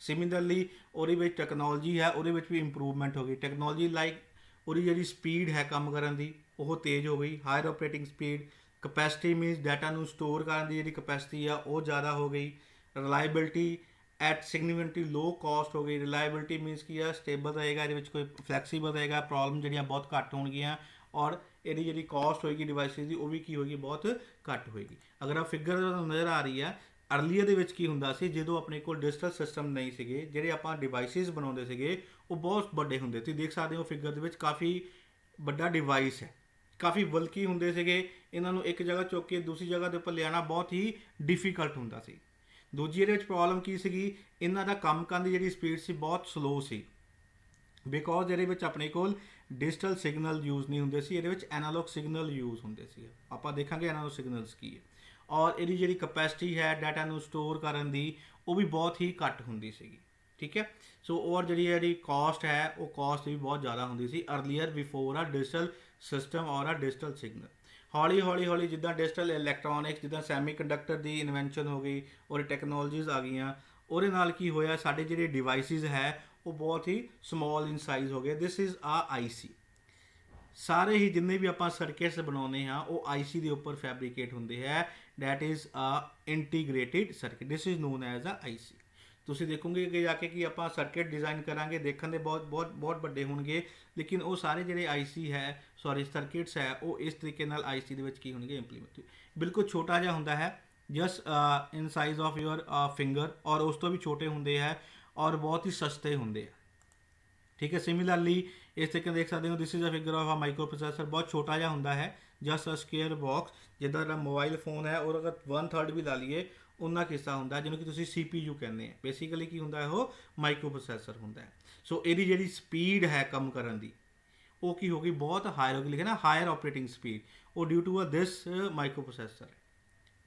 ਸਿਮਿਲਰਲੀ ਉਹਦੇ ਵਿੱਚ ਟੈਕਨੋਲੋਜੀ ਹੈ ਉਹਦੇ ਵਿੱਚ ਵੀ ਇੰਪਰੂਵਮੈਂਟ ਹੋ ਗਈ। ਟੈਕਨੋਲੋਜੀ ਲਾਈਕ ਉਹਦੀ ਜਿਹੜੀ ਸਪੀਡ ਹੈ ਕੰਮ ਕਰਨ ਦੀ ਉਹ ਤੇਜ਼ ਹੋ ਗਈ, higher operating speed. Capacity means data ਨੂੰ ਸਟੋਰ ਕਰਨ ਦੀ ਜਿਹੜੀ ਕਪੈਸਿਟੀ ਆ ਉਹ ਜ਼ਿਆਦਾ ਹੋ ਗਈ। ਰਿਲਾਇਬਿਲਿਟੀ ਐਟ ਸਿਗਨੀਫਿਕੈਂਟਲੀ ਲੋ ਕਾਸਟ ਹੋ ਗਈ। ਰਿਲਾਇਬਿਲਿਟੀ ਮੀਨਸ ਕੀ ਆ, ਸਟੇਬਲ ਰਹੇਗਾ, ਇਹਦੇ ਵਿੱਚ ਕੋਈ ਫਲੈਕਸੀਬਲ ਰਹੇਗਾ, ਪ੍ਰੋਬਲਮ ਜਿਹੜੀਆਂ ਬਹੁਤ ਘੱਟ ਹੋਣਗੀਆਂ, ਔਰ ਇਹਦੀ ਜਿਹੜੀ ਕਾਸਟ ਹੋਏਗੀ ਡਿਵਾਈਸਿਸ ਦੀ ਉਹ ਵੀ ਕੀ ਹੋਏਗੀ, ਬਹੁਤ ਘੱਟ ਹੋਏਗੀ। ਅਗਰ ਆ ਫਿਗਰ ਨਜ਼ਰ ਆ ਰਹੀ ਹੈ, ਅਰਲੀਅਰ ਦੇ ਵਿੱਚ ਕੀ ਹੁੰਦਾ ਸੀ, ਜਦੋਂ ਆਪਣੇ ਕੋਲ ਡਿਜੀਟਲ ਸਿਸਟਮ ਨਹੀਂ ਸੀਗੇ, ਜਿਹੜੇ ਆਪਾਂ ਡਿਵਾਈਸਿਸ ਬਣਾਉਂਦੇ ਸੀਗੇ ਉਹ ਬਹੁਤ ਵੱਡੇ ਹੁੰਦੇ। ਤੁਸੀਂ ਦੇਖ ਸਕਦੇ ਹੋ ਫਿਗਰ ਦੇ ਵਿੱਚ ਕਾਫੀ ਵੱਡਾ ਡਿਵਾਈਸ ਹੈ, ਕਾਫੀ ਬਲਕੀ ਹੁੰਦੇ ਸੀਗੇ, ਇਹਨਾਂ ਨੂੰ ਇੱਕ ਜਗ੍ਹਾ ਚੁੱਕ ਕੇ ਦੂਸਰੀ ਜਗ੍ਹਾ ਦੇ ਉੱਪਰ ਲਿਆਉਣਾ ਬਹੁਤ ਹੀ ਡਿਫੀਕਲਟ ਹੁੰਦਾ ਸੀ। ਦੂਜੀ ਇਹਦੇ ਵਿੱਚ ਪ੍ਰੋਬਲਮ ਕੀ ਸੀਗੀ, ਇਹਨਾਂ ਦਾ ਕੰਮ ਕਰਨ ਦੀ ਜਿਹੜੀ ਸਪੀਡ ਸੀ ਬਹੁਤ ਸਲੋ ਸੀ, ਬਿਕੋਜ਼ ਇਹਦੇ ਵਿੱਚ ਆਪਣੇ ਕੋਲ ਡਿਜੀਟਲ ਸਿਗਨਲ ਯੂਜ਼ ਨਹੀਂ ਹੁੰਦੇ ਸੀ, ਇਹਦੇ ਵਿੱਚ ਐਨਾਲੌਗ ਸਿਗਨਲ ਯੂਜ਼ ਹੁੰਦੇ ਸੀ। ਆਪਾਂ ਦੇਖਾਂਗੇ ਐਨਾਲੌਗ ਸਿਗਨਲਸ ਕੀ ਹੈ। ਔਰ ਇਹਦੀ ਜਿਹੜੀ ਕਪੈਸਿਟੀ ਹੈ ਡਾਟਾ ਨੂੰ ਸਟੋਰ ਕਰਨ ਦੀ ਉਹ ਵੀ ਬਹੁਤ ਹੀ ਘੱਟ ਹੁੰਦੀ ਸੀਗੀ, ਠੀਕ ਹੈ। ਸੋ ਔਰ ਜਿਹੜੀ ਇਹਦੀ ਕਾਸਟ ਹੈ ਉਹ ਕਾਸਟ ਵੀ ਬਹੁਤ ਜ਼ਿਆਦਾ ਹੁੰਦੀ ਸੀ ਅਰਲੀਅਰ ਬਿਫੋਰ ਆ ਡਿਜੀਟਲ ਸਿਸਟਮ ਔਰ ਆ ਡਿਜੀਟਲ ਸਿਗਨਲ। ਹੌਲੀ ਹੌਲੀ ਜਿੱਦਾਂ ਡਿਜੀਟਲ ਇਲੈਕਟ੍ਰੋਨਿਕਸ, ਜਿੱਦਾਂ ਸੈਮੀ ਕੰਡਕਟਰ ਦੀ ਇਨਵੈਂਸ਼ਨ ਹੋ ਗਈ ਔਰ ਟੈਕਨੋਲੋਜੀਜ਼ ਆ ਗਈਆਂ, ਉਹਦੇ ਨਾਲ ਕੀ ਹੋਇਆ, ਸਾਡੇ ਜਿਹੜੇ ਡਿਵਾਈਸਿਸ ਹੈ ਉਹ ਬਹੁਤ ਹੀ ਸਮਾਲ ਇਨ ਸਾਈਜ਼ ਹੋ ਗਏ। ਦਿਸ ਇਜ਼ ਆ ਆਈਸੀ। ਸਾਰੇ ਹੀ ਜਿੰਨੇ ਵੀ ਆਪਾਂ ਸਰਕਿਟਸ ਬਣਾਉਂਦੇ ਹਾਂ ਉਹ ਆਈਸੀ ਦੇ ਉੱਪਰ ਫੈਬਰੀਕੇਟ ਹੁੰਦੇ ਹੈ। That is a integrated circuit, this is known as a IC. ਤੁਸੀਂ ਦੇਖੋਗੇ ਕਿ ਜਾ ਕੇ ਕਿ ਆਪਾਂ ਸਰਕਿਟ ਡਿਜ਼ਾਈਨ ਕਰਾਂਗੇ, ਦੇਖਣ ਦੇ ਬਹੁਤ ਵੱਡੇ ਹੋਣਗੇ, ਲੇਕਿਨ ਉਹ ਸਾਰੇ ਜਿਹੜੇ ਆਈਸੀ ਹੈ ਸਰਕਿਟਸ ਹੈ ਉਹ ਇਸ ਤਰੀਕੇ ਨਾਲ ਆਈਸੀ ਦੇ ਵਿੱਚ ਕੀ ਹੋਣਗੇ, ਇੰਪਲੀਮੈਂਟ। ਬਿਲਕੁਲ ਛੋਟਾ ਜਿਹਾ ਹੁੰਦਾ ਹੈ, just in size of your finger, ਔਰ ਉਸ ਤੋਂ ਵੀ ਛੋਟੇ ਹੁੰਦੇ ਹੈ ਔਰ ਬਹੁਤ ਹੀ ਸਸਤੇ ਹੁੰਦੇ ਆ, ਠੀਕ ਹੈ। ਸਿਮਿਲਰਲੀ ਇਸ ਤਰੀਕੇ ਦੇਖ ਸਕਦੇ ਹੋ, this is a figure of a microprocessor, ਬਹੁਤ ਛੋਟਾ ਜਿਹਾ ਹੁੰਦਾ ਹੈ, ਜਸਟ ਅ ਸਕੁਅਰ ਬਾਕਸ, ਜਿੱਦਾਂ ਦਾ ਮੋਬਾਈਲ ਫੋਨ ਹੈ ਔਰ ਅਗਰ 1/3 ਵੀ ਲਾ ਲਈਏ ਉਹਨਾਂ ਕਿੱਸਾ ਹੁੰਦਾ, ਜਿਹਨੂੰ ਕਿ ਤੁਸੀਂ CPU ਕਹਿੰਦੇ ਆ। ਬੇਸਿਕਲੀ ਕੀ ਹੁੰਦਾ ਹੈ, ਉਹ ਮਾਈਕਰੋ ਪ੍ਰੋਸੈਸਰ ਹੁੰਦਾ ਹੈ। ਸੋ ਇਹਦੀ ਜਿਹੜੀ ਸਪੀਡ ਹੈ ਕੰਮ ਕਰਨ ਦੀ ਉਹ ਕੀ ਹੋ ਗਈ, ਬਹੁਤ ਹਾਇਰ ਹੋ ਗਈ, ਲਿਖਿਆ ਨਾ ਹਾਇਰ ਆਪਰੇਟਿੰਗ ਸਪੀਡ, ਉਹ due to a this microprocessor,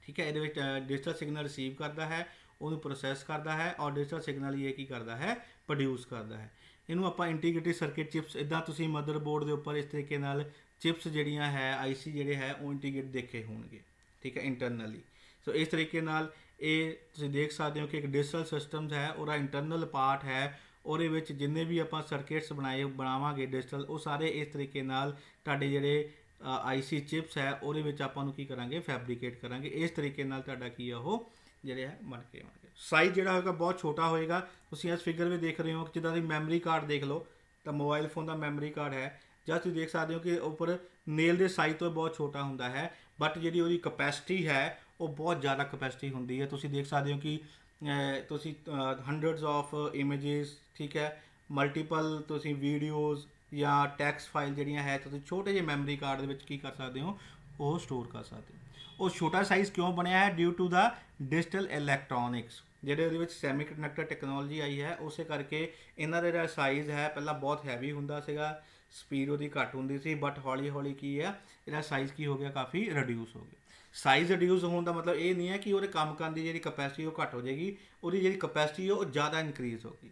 ਠੀਕ ਹੈ। ਇਹਦੇ ਵਿੱਚ ਡਿਜੀਟਲ ਸਿਗਨਲ ਰਿਸੀਵ ਕਰਦਾ ਹੈ, ਉਹਨੂੰ ਪ੍ਰੋਸੈਸ ਕਰਦਾ ਹੈ ਔਰ ਡਿਜੀਟਲ ਸਿਗਨਲ ਇਹ ਕੀ ਕਰਦਾ ਹੈ, ਪ੍ਰੋਡਿਊਸ ਕਰਦਾ ਹੈ। ਇਹਨੂੰ ਆਪਾਂ ਇੰਟੀਗ੍ਰੇਟਿਡ ਸਰਕਿਟ ਚਿਪਸ, ਇੱਦਾਂ ਤੁਸੀਂ ਮਦਰਬੋਰਡ ਦੇ ਉੱਪਰ ਇਸ ਤਰੀਕੇ ਨਾਲ ਚਿਪਸ ਜਿਹੜੀਆਂ ਹੈ ਆਈਸੀ ਜਿਹੜੇ ਹੈ ਉਹ ਇੰਟੀਗ੍ਰੇਟ ਦੇਖੇ ਹੋਣਗੇ, ਠੀਕ ਹੈ, ਇੰਟਰਨਲੀ। ਸੋ ਇਸ ਤਰੀਕੇ ਨਾਲ ਇਹ ਤੁਸੀਂ ਦੇਖ ਸਕਦੇ ਹੋ ਕਿ ਇੱਕ ਡਿਜੀਟਲ ਸਿਸਟਮਸ ਹੈ, ਉਹਦਾ ਇੰਟਰਨਲ ਪਾਰਟ ਹੈ, ਉਹਦੇ ਵਿੱਚ ਜਿੰਨੇ ਵੀ ਆਪਾਂ ਸਰਕਿਟਸ ਬਣਾਵਾਂਗੇ ਡਿਜੀਟਲ, ਉਹ ਸਾਰੇ ਇਸ ਤਰੀਕੇ ਨਾਲ ਤੁਹਾਡੇ ਜਿਹੜੇ ਆਈਸੀ ਚਿਪਸ ਹੈ ਉਹਦੇ ਵਿੱਚ ਆਪਾਂ ਨੂੰ ਕੀ ਕਰਾਂਗੇ, ਫੈਬਰੀਕੇਟ ਕਰਾਂਗੇ। ਇਸ ਤਰੀਕੇ ਨਾਲ ਤੁਹਾਡਾ ਕੀ ਆ ਉਹ ਜਿਹੜੇ ਹੈ ਬਣ ਕੇ ਆਉਣਗੇ। ਸਾਈਜ਼ ਜਿਹੜਾ ਹੋਏਗਾ ਬਹੁਤ ਛੋਟਾ ਹੋਏਗਾ। ਤੁਸੀਂ ਇਸ ਫਿਗਰ ਵਿੱਚ ਦੇਖ ਰਹੇ ਹੋ, ਜਿੱਦਾਂ ਦੀ ਮੈਮਰੀ ਕਾਰਡ ਦੇਖ ਲਓ ਤਾਂ ਮੋਬਾਈਲ ਫੋਨ ਦਾ ਮੈਮਰੀ ਕਾਰਡ ਹੈ, ਜਾਂ ਤੁਸੀਂ ਦੇਖ ਸਕਦੇ ਹੋ ਕਿ ਉੱਪਰ ਨੇਲ ਦੇ ਸਾਈਜ਼ ਤੋਂ ਬਹੁਤ ਛੋਟਾ ਹੁੰਦਾ ਹੈ, ਬਟ ਜਿਹੜੀ ਉਹਦੀ ਕਪੈਸਿਟੀ ਹੈ ਉਹ ਬਹੁਤ ਜ਼ਿਆਦਾ ਕਪੈਸਿਟੀ ਹੁੰਦੀ ਹੈ। ਤੁਸੀਂ ਦੇਖ ਸਕਦੇ ਹੋ ਕਿ ਤੁਸੀਂ ਹੰਡਰਡਸ ਆਫ ਇਮੇजेस, ਠੀਕ ਹੈ, ਮਲਟੀਪਲ ਤੁਸੀਂ ਵੀਡੀਓਜ਼ ਜਾਂ ਟੈਕਸਟ ਫਾਈਲ ਜਿਹੜੀਆਂ ਹੈ ਤੁਸੀਂ ਛੋਟੇ ਜਿਹੇ ਮੈਮਰੀ ਕਾਰਡ ਦੇ ਵਿੱਚ ਕੀ ਕਰ ਸਕਦੇ ਹੋ, ਉਹ ਸਟੋਰ ਕਰ ਸਕਦੇ ਹੋ। ਉਹ ਛੋਟਾ ਸਾਈਜ਼ ਕਿਉਂ ਬਣਿਆ ਹੈ, due to the digital electronics, ਜਿਹੜੇ ਉਹਦੇ ਵਿੱਚ ਸੈਮੀ ਕੰਡਕਟਰ ਟੈਕਨੋਲੋਜੀ ਆਈ ਹੈ, ਉਸੇ ਕਰਕੇ ਇਹਨਾਂ ਦਾ ਜਿਹੜਾ ਸਾਈਜ਼ ਹੈ ਪਹਿਲਾਂ ਬਹੁਤ ਹੈਵੀ ਹੁੰਦਾ ਸੀਗਾ, ਸਪੀਡ ਉਹਦੀ ਘੱਟ ਹੁੰਦੀ ਸੀ, ਬਟ ਹੌਲੀ ਹੌਲੀ ਕੀ ਹੈ ਇਹਦਾ ਸਾਈਜ਼ ਕੀ ਹੋ ਗਿਆ, ਕਾਫੀ ਰਿਡਿਊਸ ਹੋ ਗਿਆ। ਸਾਈਜ਼ ਰਿਡਿਊਸ ਹੋਣ ਦਾ ਮਤਲਬ ਇਹ ਨਹੀਂ ਹੈ ਕਿ ਉਹਦੇ ਕੰਮ ਕਰਨ ਦੀ ਜਿਹੜੀ ਕਪੈਸਿਟੀ ਉਹ ਘੱਟ ਹੋ ਜਾਏਗੀ, ਉਹਦੀ ਜਿਹੜੀ ਕਪੈਸਿਟੀ ਉਹ ਜ਼ਿਆਦਾ ਇਨਕਰੀਜ਼ ਹੋਗੀ,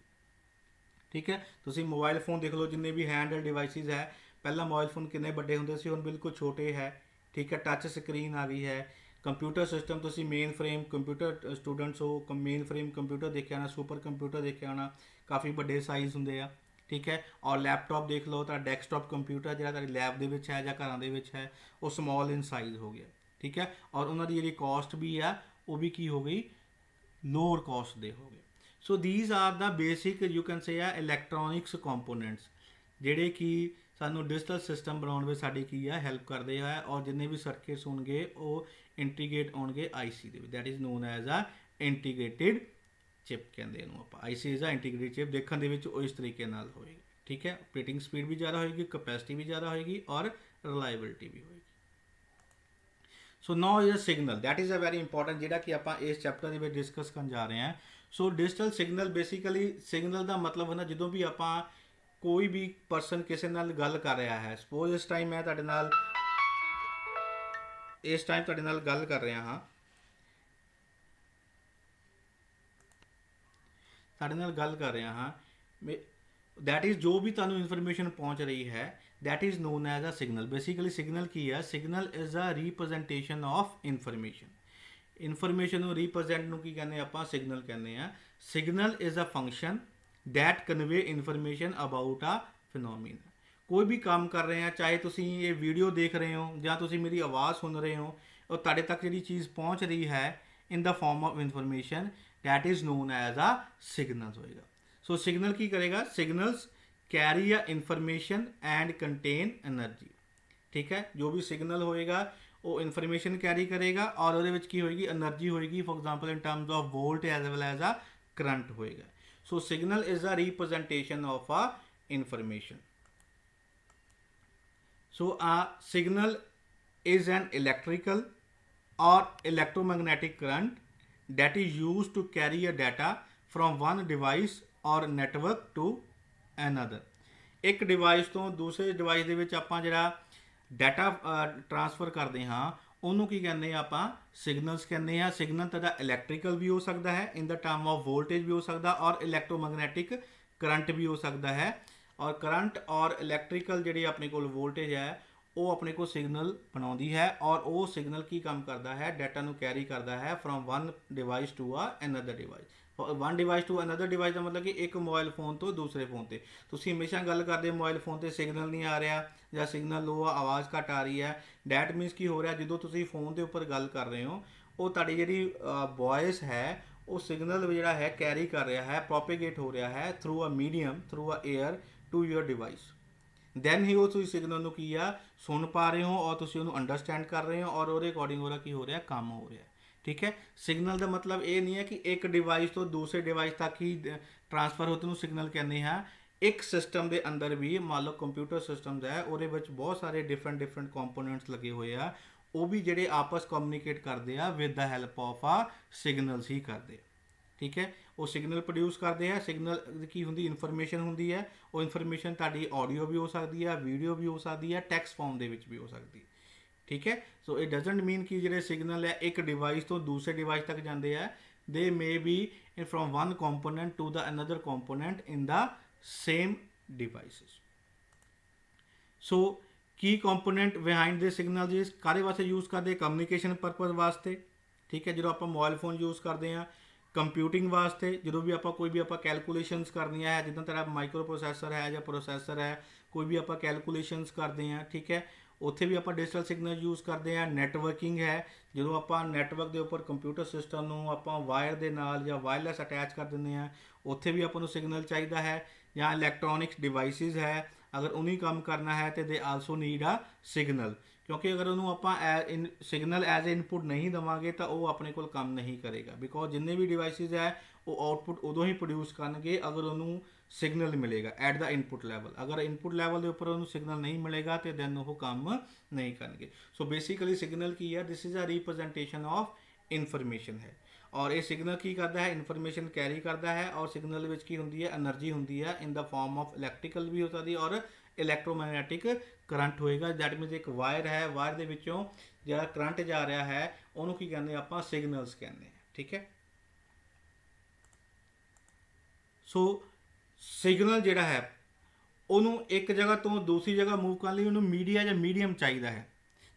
ਠੀਕ ਹੈ। ਤੁਸੀਂ ਮੋਬਾਈਲ ਫੋਨ ਦੇਖ ਲਓ, ਜਿੰਨੇ ਵੀ ਹੈਂਡਹੈਲਡ ਡਿਵਾਈਸਿਸ ਹੈ, ਪਹਿਲਾਂ ਮੋਬਾਈਲ ਫੋਨ ਕਿੰਨੇ ਵੱਡੇ ਹੁੰਦੇ ਸੀ, ਹੁਣ ਬਿਲਕੁਲ ਛੋਟੇ ਹੈ, ਠੀਕ ਹੈ। ਟੱਚ ਸਕਰੀਨ ਆ ਗਈ ਹੈ। ਕੰਪਿਊਟਰ ਸਿਸਟਮ, ਤੁਸੀਂ ਮੇਨ ਫਰੇਮ ਕੰਪਿਊਟਰ ਸਟੂਡੈਂਟਸ ਹੋ, ਮੇਨ ਫਰੇਮ ਕੰਪਿਊਟਰ ਦੇਖਿਆ ਹੋਣਾ, ਸੁਪਰ ਕੰਪਿਊਟਰ ਦੇਖਿਆ ਹੋਣਾ, ਕਾਫੀ ਵੱਡੇ ਸਾਈਜ਼ ਹੁੰਦੇ ਆ, ਠੀਕ ਹੈ। ਔਰ ਲੈਪਟਾਪ ਦੇਖ ਲਓ ਤਾਂ ਡੈਸਕਟਾਪ ਕੰਪਿਊਟਰ ਜਿਹੜਾ ਤੁਹਾਡੀ ਲੈਬ ਦੇ ਵਿੱਚ ਹੈ ਜਾਂ ਘਰਾਂ ਦੇ ਵਿੱਚ ਹੈ, ਉਹ ਸਮਾਲ ਇਨ ਸਾਈਜ਼ ਹੋ ਗਿਆ, ਠੀਕ ਹੈ। ਔਰ ਉਹਨਾਂ ਦੀ ਜਿਹੜੀ ਕਾਸਟ ਵੀ ਆ ਉਹ ਵੀ ਕੀ ਹੋ ਗਈ, ਲੋਅਰ ਕਾਸਟ ਦੇ ਹੋ ਗਏ। So these are the basic you can say a electronics components, ਜਿਹੜੇ ਕਿ ਸਾਨੂੰ ਡਿਜੀਟਲ ਸਿਸਟਮ ਬਣਾਉਣ ਵਿੱਚ ਸਾਡੀ ਕੀ ਆ ਹੈਲਪ ਕਰਦੇ ਆ, ਔਰ ਜਿੰਨੇ ਵੀ ਸਰਕਿਟਸ ਹੋਣਗੇ ਉਹ ਇੰਟੀਗ੍ਰੇਟ ਹੋਣਗੇ ਆਈਸੀ ਦੇ ਵਿੱਚ। ਦੈਟ ਇਜ਼ ਨੋਨ ਐਜ਼ ਆ ਇੰਟੀਗ੍ਰੇਟਿਡ ਚਿਪ ਕਹਿੰਦੇ ਇਹਨੂੰ ਆਪਾਂ। IC is a integrated chip. ਦੇਖਣ ਦੇ ਵਿੱਚ ਉਹ ਇਸ ਤਰੀਕੇ ਨਾਲ ਹੋਏਗੀ, ਠੀਕ ਹੈ। ਆਪਰੇਟਿੰਗ ਸਪੀਡ ਵੀ ਜ਼ਿਆਦਾ ਹੋਏਗੀ, ਕਪੈਸਿਟੀ ਵੀ ਜ਼ਿਆਦਾ ਹੋਏਗੀ, ਔਰ ਰਿਲਾਇਬਿਲਿਟੀ ਵੀ ਹੋਏਗੀ। So now is a signal, that is a very important, ਜਿਹੜਾ ਕਿ ਆਪਾਂ ਇਸ ਚੈਪਟਰ ਦੇ ਵਿੱਚ ਡਿਸਕਸ ਕਰਨ ਜਾ ਰਹੇ ਹਾਂ। ਸੋ ਡਿਜੀਟਲ ਸਿਗਨਲ, ਬੇਸਿਕਲੀ ਸਿਗਨਲ ਦਾ ਮਤਲਬ ਹੁੰਦਾ ਜਦੋਂ ਵੀ ਆਪਾਂ ਕੋਈ ਵੀ ਪਰਸਨ ਕਿਸੇ ਨਾਲ ਗੱਲ ਕਰ ਰਿਹਾ ਹੈ। ਸਪੋਜ਼ ਇਸ ਟਾਈਮ ਮੈਂ ਤੁਹਾਡੇ ਨਾਲ ਗੱਲ ਕਰ ਰਿਹਾ ਹਾਂ, ਦੈਟ ਇਜ਼ ਜੋ ਵੀ ਤੁਹਾਨੂੰ ਇਨਫੋਰਮੇਸ਼ਨ ਪਹੁੰਚ ਰਹੀ ਹੈ, that is known as a signal. Basically signal ਕੀ ਹੈ? Signal is a representation of information. Information ਨੂੰ ਰੀਪ੍ਰਜੈਂਟ ਨੂੰ ਕੀ ਕਹਿੰਦੇ ਆਪਾਂ? ਸਿਗਨਲ ਕਹਿੰਦੇ ਆ। Signal is a function that convey information about a phenomena. ਕੋਈ ਵੀ ਕੰਮ ਕਰ ਰਹੇ ਆ, ਚਾਹੇ ਤੁਸੀਂ ਇਹ ਵੀਡੀਓ ਦੇਖ ਰਹੇ ਹੋ ਜਾਂ ਤੁਸੀਂ ਮੇਰੀ ਆਵਾਜ਼ ਸੁਣ ਰਹੇ ਹੋ, ਉਹ ਤੁਹਾਡੇ ਤੱਕ ਜਿਹੜੀ ਚੀਜ਼ ਪਹੁੰਚ ਰਹੀ ਹੈ in the form of information, that is known as a signal ਹੋਏਗਾ। ਸੋ ਸਿਗਨਲ ਕੀ ਕਰੇਗਾ? Signals carry a information and contain energy, ਠੀਕ ਹੈ। ਜੋ ਵੀ ਸਿਗਨਲ ਹੋਏਗਾ ਉਹ ਇਨਫੋਰਮੇਸ਼ਨ ਕੈਰੀ ਕਰੇਗਾ, ਔਰ ਉਹਦੇ ਵਿੱਚ ਕੀ ਹੋਏਗੀ? એનર્ਜੀ ਹੋਏਗੀ। For example in terms of volt as well as a current ਹੋਏਗਾ। So signal is a representation of a information. So a signal is an electrical or electromagnetic current that is used to carry a data from one device or network to another। ਇੱਕ device ਤੋਂ ਦੂਸਰੇ device ਦੇ ਵਿੱਚ ਆਪਾਂ ਜਿਹੜਾ data transfer ਕਰਦੇ ਹਾਂ ਉਹਨੂੰ ਕੀ ਕਹਿੰਦੇ ਆ ਆਪਾਂ? ਸਿਗਨਲਸ ਕਹਿੰਦੇ ਆ। ਸਿਗਨਲ ਤੁਹਾਡਾ ਇਲੈਕਟ੍ਰੀਕਲ ਵੀ ਹੋ ਸਕਦਾ ਹੈ, in the term of voltage ਵੀ ਹੋ ਸਕਦਾ, ਔਰ ਇਲੈਕਟ੍ਰੋਮੈਗਨੈਟਿਕ ਕਰੰਟ ਵੀ ਹੋ ਸਕਦਾ ਹੈ। ਔਰ ਕਰੰਟ ਔਰ ਇਲੈਕਟ੍ਰੀਕਲ ਜਿਹੜੀ ਆਪਣੇ ਕੋਲ ਵੋਲਟੇਜ ਹੈ ਉਹ ਆਪਣੇ ਕੋਲ ਸਿਗਨਲ ਬਣਾਉਂਦੀ ਹੈ, ਔਰ ਉਹ ਸਿਗਨਲ ਕੀ ਕੰਮ ਕਰਦਾ ਹੈ? ਡਾਟਾ ਨੂੰ ਕੈਰੀ ਕਰਦਾ ਹੈ from one device to another device. One device to another device ਦਾ ਮਤਲਬ ਕਿ ਇੱਕ ਮੋਬਾਈਲ ਫੋਨ ਤੋਂ ਦੂਸਰੇ ਫੋਨ ਤੇ। ਤੁਸੀਂ ਹਮੇਸ਼ਾ ਗੱਲ ਕਰਦੇ ਮੋਬਾਈਲ ਫੋਨ ਤੇ ਸਿਗਨਲ ਨਹੀਂ ਆ ਰਿਹਾ ਜਾਂ ਸਿਗਨਲ ਲੋ ਆ, ਆਵਾਜ਼ ਘੱਟ ਆ ਰਹੀ ਹੈ। ਡੈਟ ਮੀਨਸ ਕੀ ਹੋ ਰਿਹਾ? ਜਦੋਂ ਤੁਸੀਂ ਫੋਨ ਦੇ ਉੱਪਰ ਗੱਲ ਕਰ ਰਹੇ ਹੋ, ਉਹ ਤੁਹਾਡੀ ਜਿਹੜੀ ਵੌਇਸ ਹੈ ਉਹ ਸਿਗਨਲ ਜਿਹੜਾ ਹੈ ਕੈਰੀ ਕਰ ਰਿਹਾ ਹੈ, ਪ੍ਰੋਪੇਗੇਟ ਹੋ ਰਿਹਾ ਹੈ through a medium, through a air to your device. Then ਹੀ ਉਹ ਤੁਸੀਂ ਸਿਗਨਲ ਨੂੰ ਕੀ ਆ? ਸੁਣ ਪਾ ਰਹੇ ਹੋ, ਔਰ ਤੁਸੀਂ ਉਹਨੂੰ ਅੰਡਰਸਟੈਂਡ ਕਰ ਰਹੇ ਹੋ, ਔਰ ਉਹਦੇ ਅਕੋਰਡਿੰਗ ਉਹਦਾ ਕੀ ਹੋ ਰਿਹਾ? ਕੰਮ ਹੋ ਰਿਹਾ, ਠੀਕ ਹੈ। ਸਿਗਨਲ ਦਾ ਮਤਲਬ ਇਹ ਨਹੀਂ ਹੈ ਕਿ ਇੱਕ ਡਿਵਾਈਸ ਤੋਂ ਦੂਸਰੇ ਡਿਵਾਈਸ ਤੱਕ ਹੀ ਟਰਾਂਸਫਰ ਹੋ, ਨੂੰ ਸਿਗਨਲ ਕਹਿੰਦੇ ਹਾਂ। ਇੱਕ ਸਿਸਟਮ ਦੇ ਅੰਦਰ ਵੀ, ਮੰਨ ਲਓ ਕੰਪਿਊਟਰ ਸਿਸਟਮਸ ਹੈ, ਉਹਦੇ ਵਿੱਚ ਬਹੁਤ ਸਾਰੇ ਡਿਫਰੈਂਟ ਕੰਪੋਨੈਂਟਸ ਲੱਗੇ ਹੋਏ ਆ, ਉਹ ਵੀ ਜਿਹੜੇ ਆਪਸ ਕਮਿਊਨੀਕੇਟ ਕਰਦੇ ਆ ਵਿਦ ਦਾ ਹੈਲਪ ਆਫ ਆ ਸਿਗਨਲਸ ਹੀ ਕਰਦੇ ਆ, ਠੀਕ ਹੈ। ਉਹ ਸਿਗਨਲ ਪ੍ਰੋਡਿਊਸ ਕਰਦੇ ਆ। ਸਿਗਨਲ ਕੀ ਹੁੰਦੀ? ਇਨਫੋਰਮੇਸ਼ਨ ਹੁੰਦੀ ਹੈ। ਉਹ ਇਨਫੋਰਮੇਸ਼ਨ ਤੁਹਾਡੀ ਆਡੀਓ ਵੀ ਹੋ ਸਕਦੀ ਹੈ, ਵੀਡੀਓ ਵੀ ਹੋ ਸਕਦੀ ਹੈ, ਟੈਕਸਟ ਫਾਰਮ ਦੇ ਵਿੱਚ ਵੀ ਹੋ ਸਕਦੀ ਹੈ, ਠੀਕ ਹੈ। ਸੋ ਇਟ ਡਜ਼ਨਟ ਮੀਨ ਕਿ ਜਿਹੜੇ ਸਿਗਨਲ ਹੈ ਇੱਕ ਡਿਵਾਈਸ ਤੋਂ ਦੂਸਰੇ ਡਿਵਾਈਸ ਤੱਕ ਜਾਂਦੇ ਆ। They may be from one component to the another component in the same devices. So ਕੀ ਕੰਪੋਨੈਂਟ ਬਿਹਾਈਂਡ ਦੇ ਸਿਗਨਲ ਜੀ ਕਾਹਦੇ ਵਾਸਤੇ ਯੂਜ਼ ਕਰਦੇ? ਕਮਿਊਨੀਕੇਸ਼ਨ ਪਰਪਸ ਵਾਸਤੇ, ਠੀਕ ਹੈ। ਜਦੋਂ ਆਪਾਂ ਮੋਬਾਈਲ ਫੋਨ ਯੂਜ਼ ਕਰਦੇ ਹਾਂ, ਕੰਪਿਊਟਿੰਗ ਵਾਸਤੇ, ਜਦੋਂ ਵੀ ਆਪਾਂ ਕੋਈ ਵੀ ਆਪਾਂ ਕੈਲਕੂਲੇਸ਼ਨਸ ਕਰਨੀਆਂ ਹੈ, ਜਿੱਦਾਂ ਤੇਰਾ ਮਾਈਕਰੋ ਪ੍ਰੋਸੈਸਰ ਹੈ ਜਾਂ ਪ੍ਰੋਸੈਸਰ ਹੈ, ਕੋਈ ਵੀ ਆਪਾਂ ਕੈਲਕੂਲੇਸ਼ਨਸ ਕਰਦੇ ਹਾਂ, ਠੀਕ ਹੈ, ਉੱਥੇ ਵੀ ਆਪਾਂ ਡਿਜੀਟਲ ਸਿਗਨਲ ਯੂਜ਼ ਕਰਦੇ ਹਾਂ। ਨੈਟਵਰਕਿੰਗ ਹੈ, ਜਦੋਂ ਆਪਾਂ ਨੈਟਵਰਕ ਦੇ ਉੱਪਰ ਕੰਪਿਊਟਰ ਸਿਸਟਮ ਨੂੰ ਆਪਾਂ ਵਾਇਰ ਦੇ ਨਾਲ ਜਾਂ ਵਾਇਰਲੈਸ ਅਟੈਚ ਕਰ ਦਿੰਦੇ ਹਾਂ, ਉੱਥੇ ਵੀ ਆਪਾਂ ਨੂੰ ਸਿਗਨਲ ਚਾਹੀਦਾ ਹੈ। ਜਾਂ ਇਲੈਕਟ੍ਰੋਨਿਕਸ ਡਿਵਾਈਸਿਸ ਹੈ, ਅਗਰ ਉਹਨੂੰ ਕੰਮ ਕਰਨਾ ਹੈ ਤੇ ਦੇ ਆਲਸੋ ਨੀਡ ਆ ਸਿਗਨਲ, ਕਿਉਂਕਿ ਅਗਰ ਉਹਨੂੰ ਆਪਾਂ ਸਿਗਨਲ ਐਜ਼ ਏ ਇਨਪੁਟ ਨਹੀਂ ਦੇਵਾਂਗੇ ਤਾਂ ਉਹ ਆਪਣੇ ਕੋਲ ਕੰਮ ਨਹੀਂ ਕਰੇਗਾ। ਬਿਕੋਜ਼ ਜਿੰਨੇ ਵੀ ਡਿਵਾਈਸਿਸ ਹੈ ਉਹ ਆਊਟਪੁੱਟ ਉਦੋਂ ਹੀ ਪ੍ਰੋਡਿਊਸ ਕਰਨਗੇ ਅਗਰ ਉਹਨੂੰ ਸਿਗਨਲ ਮਿਲੇਗਾ ਐਟ ਦਾ ਇਨਪੁੱਟ ਲੈਵਲ। ਅਗਰ ਇਨਪੁੱਟ ਲੈਵਲ ਦੇ ਉੱਪਰ ਉਹਨੂੰ ਸਿਗਨਲ ਨਹੀਂ ਮਿਲੇਗਾ ਤੇ ਦੈਨ ਉਹ ਕੰਮ ਨਹੀਂ ਕਰਨਗੇ। ਸੋ ਬੇਸਿਕਲੀ ਸਿਗਨਲ ਕੀ ਹੈ? This is a representation of information ਹੈ, ਔਰ ਇਹ ਸਿਗਨਲ ਕੀ ਕਰਦਾ ਹੈ? ਇਨਫੋਰਮੇਸ਼ਨ ਕੈਰੀ ਕਰਦਾ ਹੈ, ਔਰ ਸਿਗਨਲ ਵਿੱਚ ਕੀ ਹੁੰਦੀ ਹੈ? એનર્ਜੀ ਹੁੰਦੀ ਹੈ in the form of electrical ਵੀ ਹੋ ਸਕਦੀ ਹੈ ਔਰ ਇਲੈਕਟ੍ਰੋਮੈਗਨੈਟਿਕ ਕਰੰਟ ਹੋਏਗਾ। ਦੈਟ ਮੀਨਸ ਇੱਕ ਵਾਇਰ ਹੈ, ਵਾਇਰ ਦੇ ਵਿੱਚੋਂ ਜਿਹੜਾ ਕਰੰਟ ਜਾ ਰਿਹਾ ਹੈ ਉਹਨੂੰ ਕੀ ਕਹਿੰਦੇ ਆਪਾਂ? ਸਿਗਨਲਸ ਕਹਿੰਦੇ ਹਾਂ, ਠੀਕ ਹੈ। ਸੋ ਸਿਗਨਲ ਜਿਹੜਾ ਹੈ ਉਹਨੂੰ ਇੱਕ ਜਗ੍ਹਾ ਤੋਂ ਦੂਸਰੀ ਜਗ੍ਹਾ ਮੂਵ ਕਰਨ ਲਈ ਉਹਨੂੰ ਮੀਡੀਆ ਜਾਂ ਮੀਡੀਅਮ ਚਾਹੀਦਾ ਹੈ।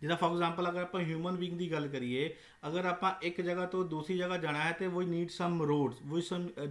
ਜਿੱਦਾਂ ਫॉर एग्जांपल ਅਗਰ ਆਪਾਂ ਹਿਊਮਨ ਬੀਇੰਗ ਦੀ ਗੱਲ ਕਰੀਏ, ਅਗਰ ਆਪਾਂ ਇੱਕ ਜਗ੍ਹਾ ਤੋਂ ਦੂਸਰੀ ਜਗ੍ਹਾ ਜਾਣਾ ਹੈ ਤੇ we need some roads, we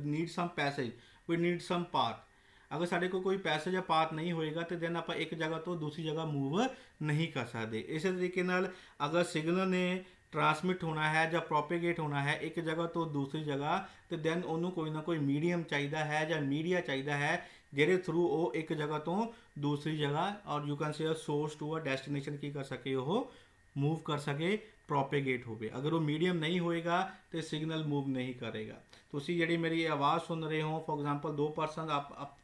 need some passage, we need some path. ਅਗਰ ਸਾਡੇ ਕੋਲ ਕੋਈ ਪੈਸੇਜ ਜਾਂ ਪਾਥ ਨਹੀਂ ਹੋਏਗਾ ਤੇ ਦੈਨ ਆਪਾਂ ਇੱਕ ਜਗ੍ਹਾ ਤੋਂ ਦੂਸਰੀ ਜਗ੍ਹਾ ਮੂਵ ਨਹੀਂ ਕਰ ਸਕਦੇ। ਇਸੇ ਤਰੀਕੇ ਨਾਲ ਅਗਰ ਸਿਗਨਲ ਨੇ ਟਰਾਂਸਮਿਟ ਹੋਣਾ ਹੈ ਜਾਂ ਪ੍ਰੋਪੇਗੇਟ ਹੋਣਾ ਹੈ ਇੱਕ ਜਗ੍ਹਾ ਤੋਂ ਦੂਸਰੀ ਜਗ੍ਹਾ ਤੇ ਦੈਨ ਉਹਨੂੰ ਕੋਈ ਨਾ ਕੋਈ ਮੀਡੀਅਮ ਚਾਹੀਦਾ ਹੈ ਜਾਂ ਮੀਡੀਆ ਚਾਹੀਦਾ ਹੈ ਜਿਹਦੇ ਥਰੂ ਉਹ ਇੱਕ ਜਗ੍ਹਾ ਤੋਂ ਦੂਸਰੀ ਜਗ੍ਹਾ or you can say a source to a destination ਕੀ ਕਰ ਸਕੇ, ਉਹ मूव कर सके, प्रोपेगेट होवे। अगर वो मीडियम नहीं होएगा तो सिग्नल मूव नहीं करेगा। तुसी जिहड़ी मेरी आवाज़ सुन रहे हो, फॉर एग्जांपल दो परसन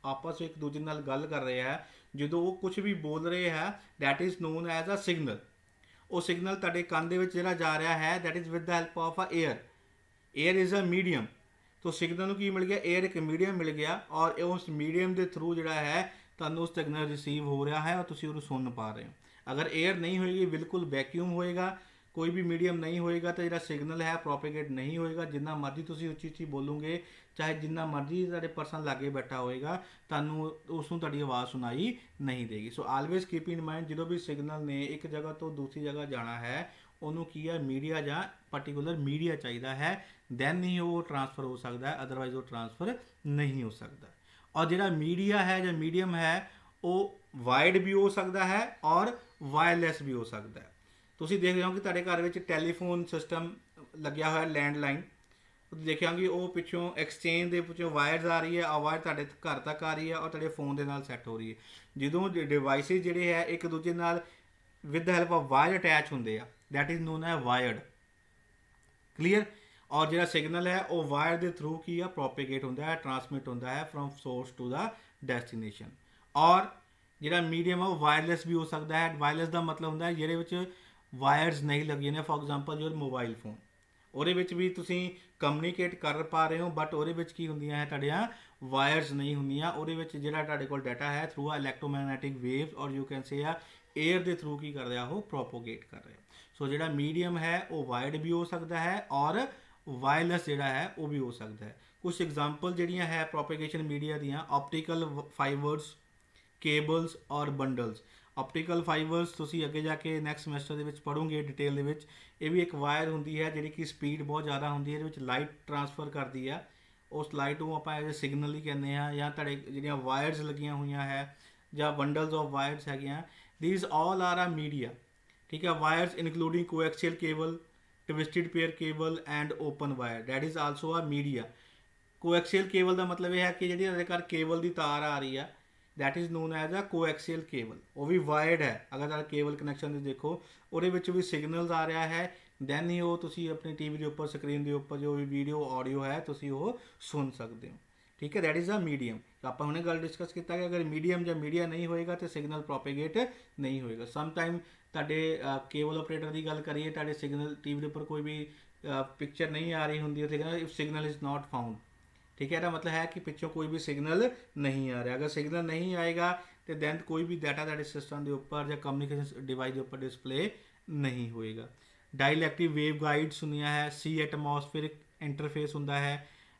आपस एक दूजे नाल गल कर रहे हैं, जो वो कुछ भी बोल रहे हैं that is known as a signal. वो सिग्नल तुहाडे कंन दे विच जिहड़ा जा रहा है that is with the help of a air. Air is a medium. तो सिग्नल नूं की मिल गया, एयर एक मीडियम मिल गया और उस मीडियम के थ्रू जिहड़ा है तुहानूं सिग्नल रिसीव हो रहा है और तुसी उहनूं सुन पा रहे हो। अगर एयर नहीं होएगी, बिल्कुल वैक्यूम होएगा, कोई भी मीडियम नहीं होएगा तो जो सिग्नल है प्रोपेगेट नहीं होएगा। जिन्ना मर्जी तुसी उच्ची उच्ची बोलोगे, चाहे जिन्ना मर्जी तुहाडे परसन लागे बैठा होएगा, तुहानूं उसनूं तुहाडी आवाज़ सुनाई नहीं देगी। So always keep in mind, जो भी सिग्नल ने एक जगह तो दूसरी जगह जाना है, उन्होंने की है मीडिया ਜਾਂ पर्टिकुलर मीडिया चाहिए है, दैन ही वो ट्रांसफ़र हो सकता है, अदरवाइज वो ट्रांसफ़र नहीं हो सकता। और जो मीडिया है जो मीडियम है वो वाइड भी हो सकता है और वायरलैस भी हो सकता है। ਤੁਸੀਂ ਦੇਖ ਰਹੇ ਹੋ ਕਿ ਤੁਹਾਡੇ ਘਰ ਵਿੱਚ ਟੈਲੀਫੋਨ ਸਿਸਟਮ ਲੱਗਿਆ ਹੋਇਆ ਲੈਂਡਲਾਈਨ, ਤੁਸੀਂ ਦੇਖਿਆ ਕਿ ਉਹ ਪਿੱਛੋਂ ਐਕਸਚੇਂਜ ਦੇ ਪਿੱਛੋਂ ਵਾਇਰਸ ਆ ਰਹੀ ਹੈ, ਆਵਾਜ਼ ਤੁਹਾਡੇ ਘਰ ਤੱਕ ਆ ਰਹੀ ਹੈ ਔਰ ਤੁਹਾਡੇ ਫੋਨ ਦੇ ਨਾਲ ਸੈੱਟ ਹੋ ਰਹੀ ਹੈ। ਜਦੋਂ ਡਿਵਾਈਸਿਸ ਜਿਹੜੇ ਹੈ ਇੱਕ ਦੂਜੇ ਨਾਲ with the help of wire attach ਹੁੰਦੇ ਆ, ਦੈਟ ਇਜ਼ ਨੋਨ ਹੈ ਵਾਇਰਡ। ਕਲੀਅਰ। ਔਰ ਜਿਹੜਾ ਸਿਗਨਲ ਹੈ ਉਹ ਵਾਇਰ ਦੇ ਥਰੂ ਕੀ ਆ ਪ੍ਰੋਪੇਗੇਟ ਹੁੰਦਾ ਹੈ, ਟਰਾਂਸਮਿਟ ਹੁੰਦਾ ਹੈ from source to the destination. ਔਰ ਜਿਹੜਾ ਮੀਡੀਅਮ ਆ ਉਹ ਵਾਇਰਲੈਸ ਵੀ ਹੋ ਸਕਦਾ ਹੈ। ਵਾਇਰਲੈਸ ਦਾ ਮਤਲਬ ਹੁੰਦਾ ਹੈ ਜਿਹਦੇ ਵਿੱਚ ਵਾਇਰਸ ਨਹੀਂ ਲੱਗੀਆਂ ਨੇ। ਫੋਰ ਐਗਜ਼ਾਮਪਲ ਜੋ ਮੋਬਾਈਲ ਫੋਨ, ਉਹਦੇ ਵਿੱਚ ਵੀ ਤੁਸੀਂ ਕਮਿਊਨੀਕੇਟ ਕਰ ਪਾ ਰਹੇ ਹੋ, ਬਟ ਉਹਦੇ ਵਿੱਚ ਕੀ ਹੁੰਦੀਆਂ ਹੈ ਤੁਹਾਡੀਆਂ ਵਾਇਰਸ ਨਹੀਂ ਹੁੰਦੀਆਂ। ਉਹਦੇ ਵਿੱਚ ਜਿਹੜਾ ਤੁਹਾਡੇ ਕੋਲ ਡਾਟਾ ਹੈ ਥਰੂ ਆ ਇਲੈਕਟ੍ਰੋਮੈਗਨੈਟਿਕ ਵੇਵਸ ਔਰ ਯੂ ਕੈਨ ਸੇ ਆ 에ਅਰ ਦੇ ਥਰੂ ਕੀ ਕਰ ਰਿਹਾ, ਉਹ ਪ੍ਰੋਪੋਗੇਟ ਕਰ ਰਿਹਾ। ਸੋ ਜਿਹੜਾ ਮੀਡੀਅਮ ਹੈ ਉਹ ਵਾਇਰਡ ਵੀ ਹੋ ਸਕਦਾ ਹੈ ਔਰ ਵਾਇਰਲੈਸ ਜਿਹੜਾ ਹੈ ਉਹ ਵੀ ਹੋ ਸਕਦਾ ਹੈ। ਕੁਝ ਐਗਜ਼ਾਮਪਲ ਜਿਹੜੀਆਂ ਹੈ ਪ੍ਰੋਪੇਗੇਸ਼ਨ ਮੀਡੀਆ ਦੀਆਂ, ਆਪਟੀਕਲ ਫਾਈਬਰਸ, ਕੇਬਲਸ ਔਰ ਬੰਡਲਸ। ਆਪਟੀਕਲ ਫਾਈਬਰਸ ਤੁਸੀਂ ਅੱਗੇ ਜਾ ਕੇ ਨੈਕਸਟ ਸਮੈਸਟਰ ਦੇ ਵਿੱਚ ਪੜ੍ਹੋਗੇ ਡਿਟੇਲ ਦੇ ਵਿੱਚ। ਇਹ ਵੀ ਇੱਕ ਵਾਇਰ ਹੁੰਦੀ ਹੈ ਜਿਹੜੀ ਕਿ ਸਪੀਡ ਬਹੁਤ ਜ਼ਿਆਦਾ ਹੁੰਦੀ ਹੈ, ਇਹਦੇ ਵਿੱਚ ਲਾਈਟ ਟਰਾਂਸਫਰ ਕਰਦੀ ਆ। ਉਸ ਲਾਈਟ ਨੂੰ ਆਪਾਂ ਐਜ਼ ਅ ਸਿਗਨਲ ਹੀ ਕਹਿੰਦੇ ਹਾਂ। ਜਾਂ ਤੁਹਾਡੇ ਜਿਹੜੀਆਂ ਵਾਇਰਸ ਲੱਗੀਆਂ ਹੋਈਆਂ ਹੈ ਜਾਂ ਬੰਡਲਸ ਆਫ ਵਾਇਰਸ ਹੈਗੀਆਂ, these all are a media. ਠੀਕ ਹੈ। Wires including coaxial cable, twisted pair cable and open wire, that is also a media. Coaxial cable ਦਾ ਮਤਲਬ ਇਹ ਹੈ ਕਿ ਜਿਹੜੀ ਤੁਹਾਡੇ ਘਰ ਕੇਬਲ ਦੀ ਤਾਰ ਆ ਰਹੀ ਆ, that is known as a coaxial cable. वो भी वायर्ड है। अगर तुम केबल कनैक्शन देखो वो भी सिगनल्स आ रहा है, दैन ही वो तुसी अपनी टीवी के उपर स्क्रीन के उपर जो भी वीडियो ऑडियो है तुसी वो सुन सकते हो। ठीक है। That is a medium. आप हमने गल डिस्कस किया कि अगर मीडियम या मीडिया नहीं होएगा तो सिग्नल प्रोपेगेट नहीं होएगा। समटाइम तुहाडे केबल ऑपरेटर की गल करिए, तुहाडे सिग्नल टीवी के उपर कोई भी पिक्चर नहीं आ रही होंगी, if signal is not found. ठीक है। ਇਹਦਾ मतलब है कि पिछों कोई भी सिग्नल नहीं आ रहा। अगर सिग्नल नहीं आएगा तो दैन कोई भी डाटा ਤੁਹਾਡੇ सिस्टम के उपर या कम्युनिकेशन डिवाइस के उपर डिस्पले नहीं होएगा। डाइलैक्टिव वेव गाइड्स ਹੁੰਦੀਆਂ है, सी एटमॉस्फेरिक इंटरफेस ਹੁੰਦਾ है,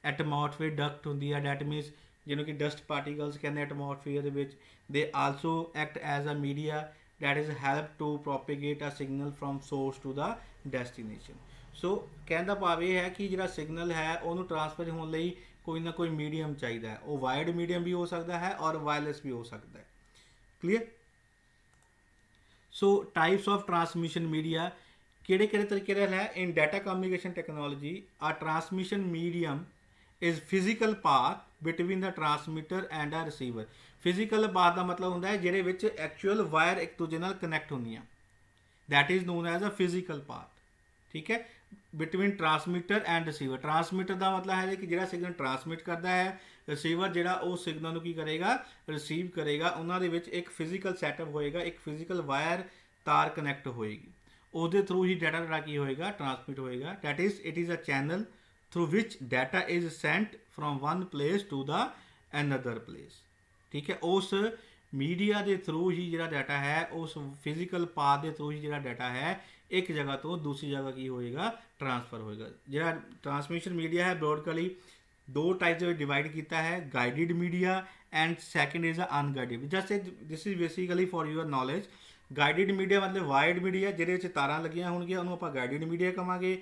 एटमॉस्फेयर डक्ट ਹੁੰਦੀ है, डैट मीनस ਜਿਹਨੂੰ कि डस्ट पार्टिकल्स ਕਹਿੰਦੇ एटमॉस्फेयर ਦੇ ਵਿੱਚ। They also act as a media that is help to propagate a signal from source to the destination। सो कहने का भाव यह है कि जो सिग्नल है ਉਹਨੂੰ ट्रांसफर होने ਲਈ कोई ना कोई मीडियम चाहिए है। वो वायर्ड मीडियम भी हो सकता है और वायरलेस भी हो सकता है। Clear. So types of transmission media किहड़े किहड़े तरीके नाल है in data communication technology. A transmission medium is physical path between the transmitter and a receiver. Physical path का मतलब होंदा है जिहदे विच एक्चुअल वायर एक दूजे नाल कनैक्ट होंदियां, that is known as a physical path. ठीक है। Between transmitter and receiver. Transmitter का मतलब है कि जो सिग्नल ट्रांसमिट करता है, रिसीवर जोड़ा उस सिग्नल की करेगा, रिसीव करेगा। उन्होंने एक फिजिकल सैटअप होएगा, एक फिजिकल वायर तार कनैक्ट होएगी, उसके थ्रू ही डाटा जोड़ा की होएगा ट्रांसमिट होएगा। That is it is a channel through which data is sent from one place to the another place. ठीक है। उस मीडिया के थ्रू ही जो डाटा है, उस फिजिकल पाथ के थ्रू ही जो डाटा है एक जगह तो दूसरी जगह की होएगा ट्रांसफर होएगा। जो ट्रांसमिशन मीडिया है ब्रॉडकाली दो टाइप से डिवाइड किया है, guided media and second is unguided. Just this is basically for your knowledge. Guided media मतलब वायर्ड मीडिया जिहदे तारां लगियां होणगियां उहनूं आपां गाइडिड मीडिया कहांगे,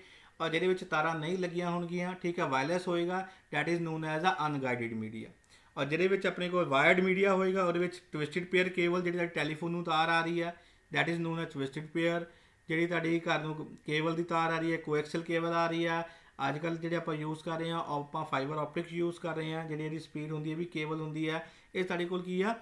और जिहदे तारां नहीं लगियां होणगियां, ठीक है, वायरलैस होएगा, that is known as a unguided media. और जिहदे अपने को वायर्ड मीडिया होएगा उहदे ट्विस्टिड पेयर केबल जिहड़ी टैलीफोन नूं तार आ रही है, that is known as twisted pair. जिहड़ी तुहाडी घर नूं केबल की तार आ रही है, कोएक्सल केबल आ रही है, ਅੱਜ ਕੱਲ੍ਹ ਜਿਹੜੇ ਆਪਾਂ ਯੂਜ਼ ਕਰ ਰਹੇ ਹਾਂ ਆਪਾਂ ਫਾਈਬਰ ਆਪਟਿਕਸ ਯੂਜ਼ ਕਰ ਰਹੇ ਹਾਂ, ਜਿਹੜੀ ਇਹਦੀ ਸਪੀਡ ਹੁੰਦੀ ਹੈ ਵੀ ਕੇਬਲ ਹੁੰਦੀ ਹੈ। ਇਹ ਸਾਡੇ ਕੋਲ ਕੀ ਆ,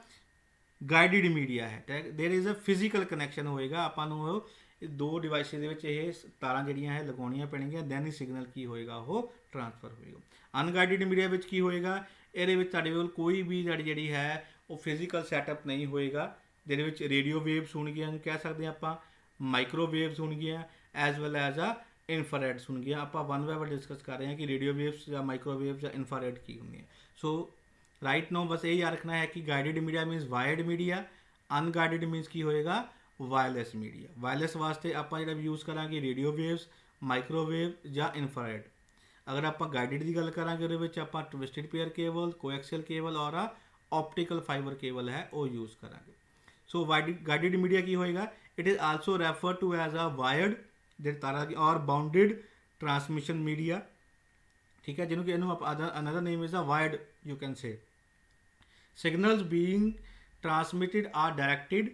ਗਾਈਡਡ ਮੀਡੀਆ ਹੈ। There is a physical connection ਹੋਏਗਾ, ਆਪਾਂ ਨੂੰ ਉਹ ਦੋ ਡਿਵਾਈਸਿਸ ਦੇ ਵਿੱਚ ਇਹ ਤਾਰਾਂ ਜਿਹੜੀਆਂ ਹੈ ਲਗਾਉਣੀਆਂ ਪੈਣਗੀਆਂ, ਦੈਨ ਹੀ ਸਿਗਨਲ ਕੀ ਹੋਏਗਾ ਉਹ ਟ੍ਰਾਂਸਫਰ ਹੋਏਗਾ। ਅਨਗਾਈਡਡ ਮੀਡੀਆ ਵਿੱਚ ਕੀ ਹੋਏਗਾ, ਇਹਦੇ ਵਿੱਚ ਤੁਹਾਡੇ ਕੋਲ ਕੋਈ ਵੀ ਜਿਹੜੀ ਹੈ ਉਹ ਫਿਜ਼ੀਕਲ ਸੈਟਅਪ ਨਹੀਂ ਹੋਏਗਾ। ਜਿਹਦੇ ਵਿੱਚ ਰੇਡੀਓ ਵੇਵਸ ਹੋਣਗੀਆਂ, ਜਿਹਨੂੰ ਕਹਿ ਸਕਦੇ ਹਾਂ ਆਪਾਂ ਮਾਈਕ੍ਰੋਵੇਵਸ ਹੋਣਗੀਆਂ, ਐਜ਼ ਵੈਲ ਐਜ਼ ਆ ਇਨਫਰਾਰੈਡਸ ਹੋਣਗੀਆਂ। ਆਪਾਂ ਵਨ ਬਾਏ ਵਨ ਡਿਸਕਸ ਕਰ ਰਹੇ ਹਾਂ ਕਿ ਰੇਡੀਓ ਵੇਵਸ ਜਾਂ ਮਾਈਕ੍ਰੋਵੇਵਸ ਜਾਂ ਇਨਫਰਾਰੈਡ ਕੀ ਹੁੰਦੀਆਂ। ਸੋ ਰਾਈਟ ਨਾਓ ਬਸ ਇਹ ਯਾਦ ਰੱਖਣਾ ਹੈ ਕਿ guided media means wired media, unguided means ਕੀ ਹੋਏਗਾ, ਵਾਇਰਲੈਸ ਮੀਡੀਆ। ਵਾਇਰਲੈਸ ਵਾਸਤੇ ਆਪਾਂ ਜਿਹੜਾ ਯੂਜ਼ ਕਰਾਂਗੇ ਰੇਡੀਓ ਵੇਵਸ, ਮਾਈਕ੍ਰੋਵੇਵ ਜਾਂ ਇਨਫਰਾਰੈਡ। ਅਗਰ ਆਪਾਂ ਗਾਈਡਡ ਦੀ ਗੱਲ ਕਰਾਂਗੇ ਉਹਦੇ ਵਿੱਚ ਆਪਾਂ twisted pair cable, coaxial cable or optical fibre cable ਹੈ ਉਹ ਯੂਜ਼ ਕਰਾਂਗੇ। ਸੋ ਗਾਈਡਡ ਮੀਡੀਆ ਕੀ ਹੋਏਗਾ, it is also refer to as a wired ਜਿਹੜੀ ਤਾਰਾਂ ਦੀ ਔਰ ਬਾਉਂਡਡ ਟਰਾਂਸਮਿਸ਼ਨ ਮੀਡੀਆ, ਠੀਕ ਹੈ, ਜਿਹਨੂੰ ਕਿ ਇਹਨੂੰ another name is a wired you can say. Signals being transmitted are directed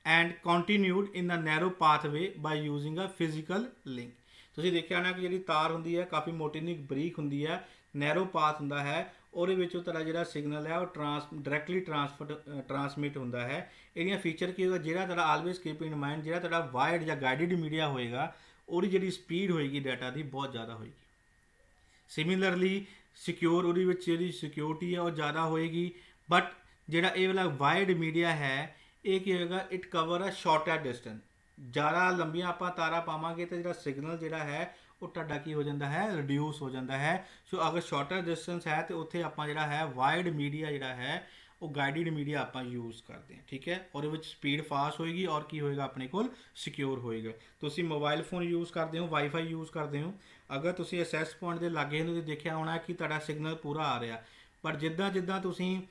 and continued in a narrow pathway by using a physical link। ਤੁਸੀਂ ਦੇਖਿਆ ਹੋਣਾ ਕਿ ਜਿਹੜੀ ਤਾਰ ਹੁੰਦੀ ਹੈ ਕਾਫੀ ਮੋਟੀ ਨਹੀਂ ਬਰੀਕ ਹੁੰਦੀ ਹੈ, ਨੈਰੋ ਪਾਥ ਹੁੰਦਾ ਹੈ, ਉਹਦੇ ਵਿੱਚੋਂ ਤੁਹਾਡਾ ਜਿਹੜਾ ਸਿਗਨਲ ਹੈ ਉਹ ਡਾਇਰੈਕਟਲੀ ਟਰਾਂਸਮਿਟ ਹੁੰਦਾ ਹੈ। ਇਹਦੀਆਂ ਫੀਚਰ ਕੀ ਹੋਏਗਾ, ਜਿਹੜਾ ਤੁਹਾਡਾ ਆਲਵੇਜ਼ ਕੀਪ ਇਨ ਮਾਈਂਡ, ਜਿਹੜਾ ਤੁਹਾਡਾ ਵਾਇਰਡ ਜਾਂ ਗਾਈਡਡ ਮੀਡੀਆ ਹੋਏਗਾ ਉਹਦੀ ਜਿਹੜੀ ਸਪੀਡ ਹੋਏਗੀ ਡਾਟਾ ਦੀ ਬਹੁਤ ਜ਼ਿਆਦਾ ਹੋਏਗੀ। ਸਿਮਿਲਰਲੀ ਸਿਕਿਉਰ, ਉਹਦੇ ਵਿੱਚ ਜਿਹੜੀ ਸਿਕਿਉਰਿਟੀ ਹੈ ਉਹ ਜ਼ਿਆਦਾ ਹੋਏਗੀ। ਬਟ ਜਿਹੜਾ ਇਹ ਵਾਲਾ ਵਾਇਰਡ ਮੀਡੀਆ ਹੈ ਇਹ ਕੀ ਹੋਏਗਾ, it cover a shorter distance. ਜ਼ਿਆਦਾ ਲੰਬੀਆਂ ਆਪਾਂ ਤਾਰਾਂ ਪਾਵਾਂਗੇ ਤਾਂ ਜਿਹੜਾ ਸਿਗਨਲ ਜਿਹੜਾ ਹੈ ਉਹ ਤੁਹਾਡਾ ਕੀ ਹੋ ਜਾਂਦਾ ਹੈ, ਰਿਡਿਊਸ ਹੋ ਜਾਂਦਾ ਹੈ। ਸੋ ਅਗਰ ਸ਼ਾਰਟਰ ਡਿਸਟੈਂਸ ਹੈ ਤਾਂ ਉੱਥੇ ਆਪਾਂ ਜਿਹੜਾ ਹੈ ਵਾਇਰਡ ਮੀਡੀਆ ਜਿਹੜਾ ਹੈ ਉਹ ਗਾਈਡਡ ਮੀਡੀਆ ਆਪਾਂ ਯੂਜ਼ ਕਰਦੇ ਹਾਂ, ਠੀਕ ਹੈ। ਉਹਦੇ ਵਿੱਚ ਸਪੀਡ ਫਾਸਟ ਹੋਏਗੀ ਔਰ ਕੀ ਹੋਏਗਾ ਆਪਣੇ ਕੋਲ ਸਿਕਿਉਰ ਹੋਏਗਾ। ਤੁਸੀਂ ਮੋਬਾਈਲ ਫੋਨ ਯੂਜ਼ ਕਰਦੇ ਹੋ, ਵਾਈਫਾਈ ਯੂਜ਼ ਕਰਦੇ ਹੋ, ਅਗਰ ਤੁਸੀਂ ਅਸੈਸ ਪੁਆਇੰਟ ਦੇ ਲਾਗੇ ਨੂੰ ਦੇਖਿਆ ਹੋਣਾ ਕਿ ਤੁਹਾਡਾ ਸਿਗਨਲ ਪੂਰਾ ਆ ਰਿਹਾ, ਪਰ ਜਿੱਦਾਂ ਤੁਸੀਂ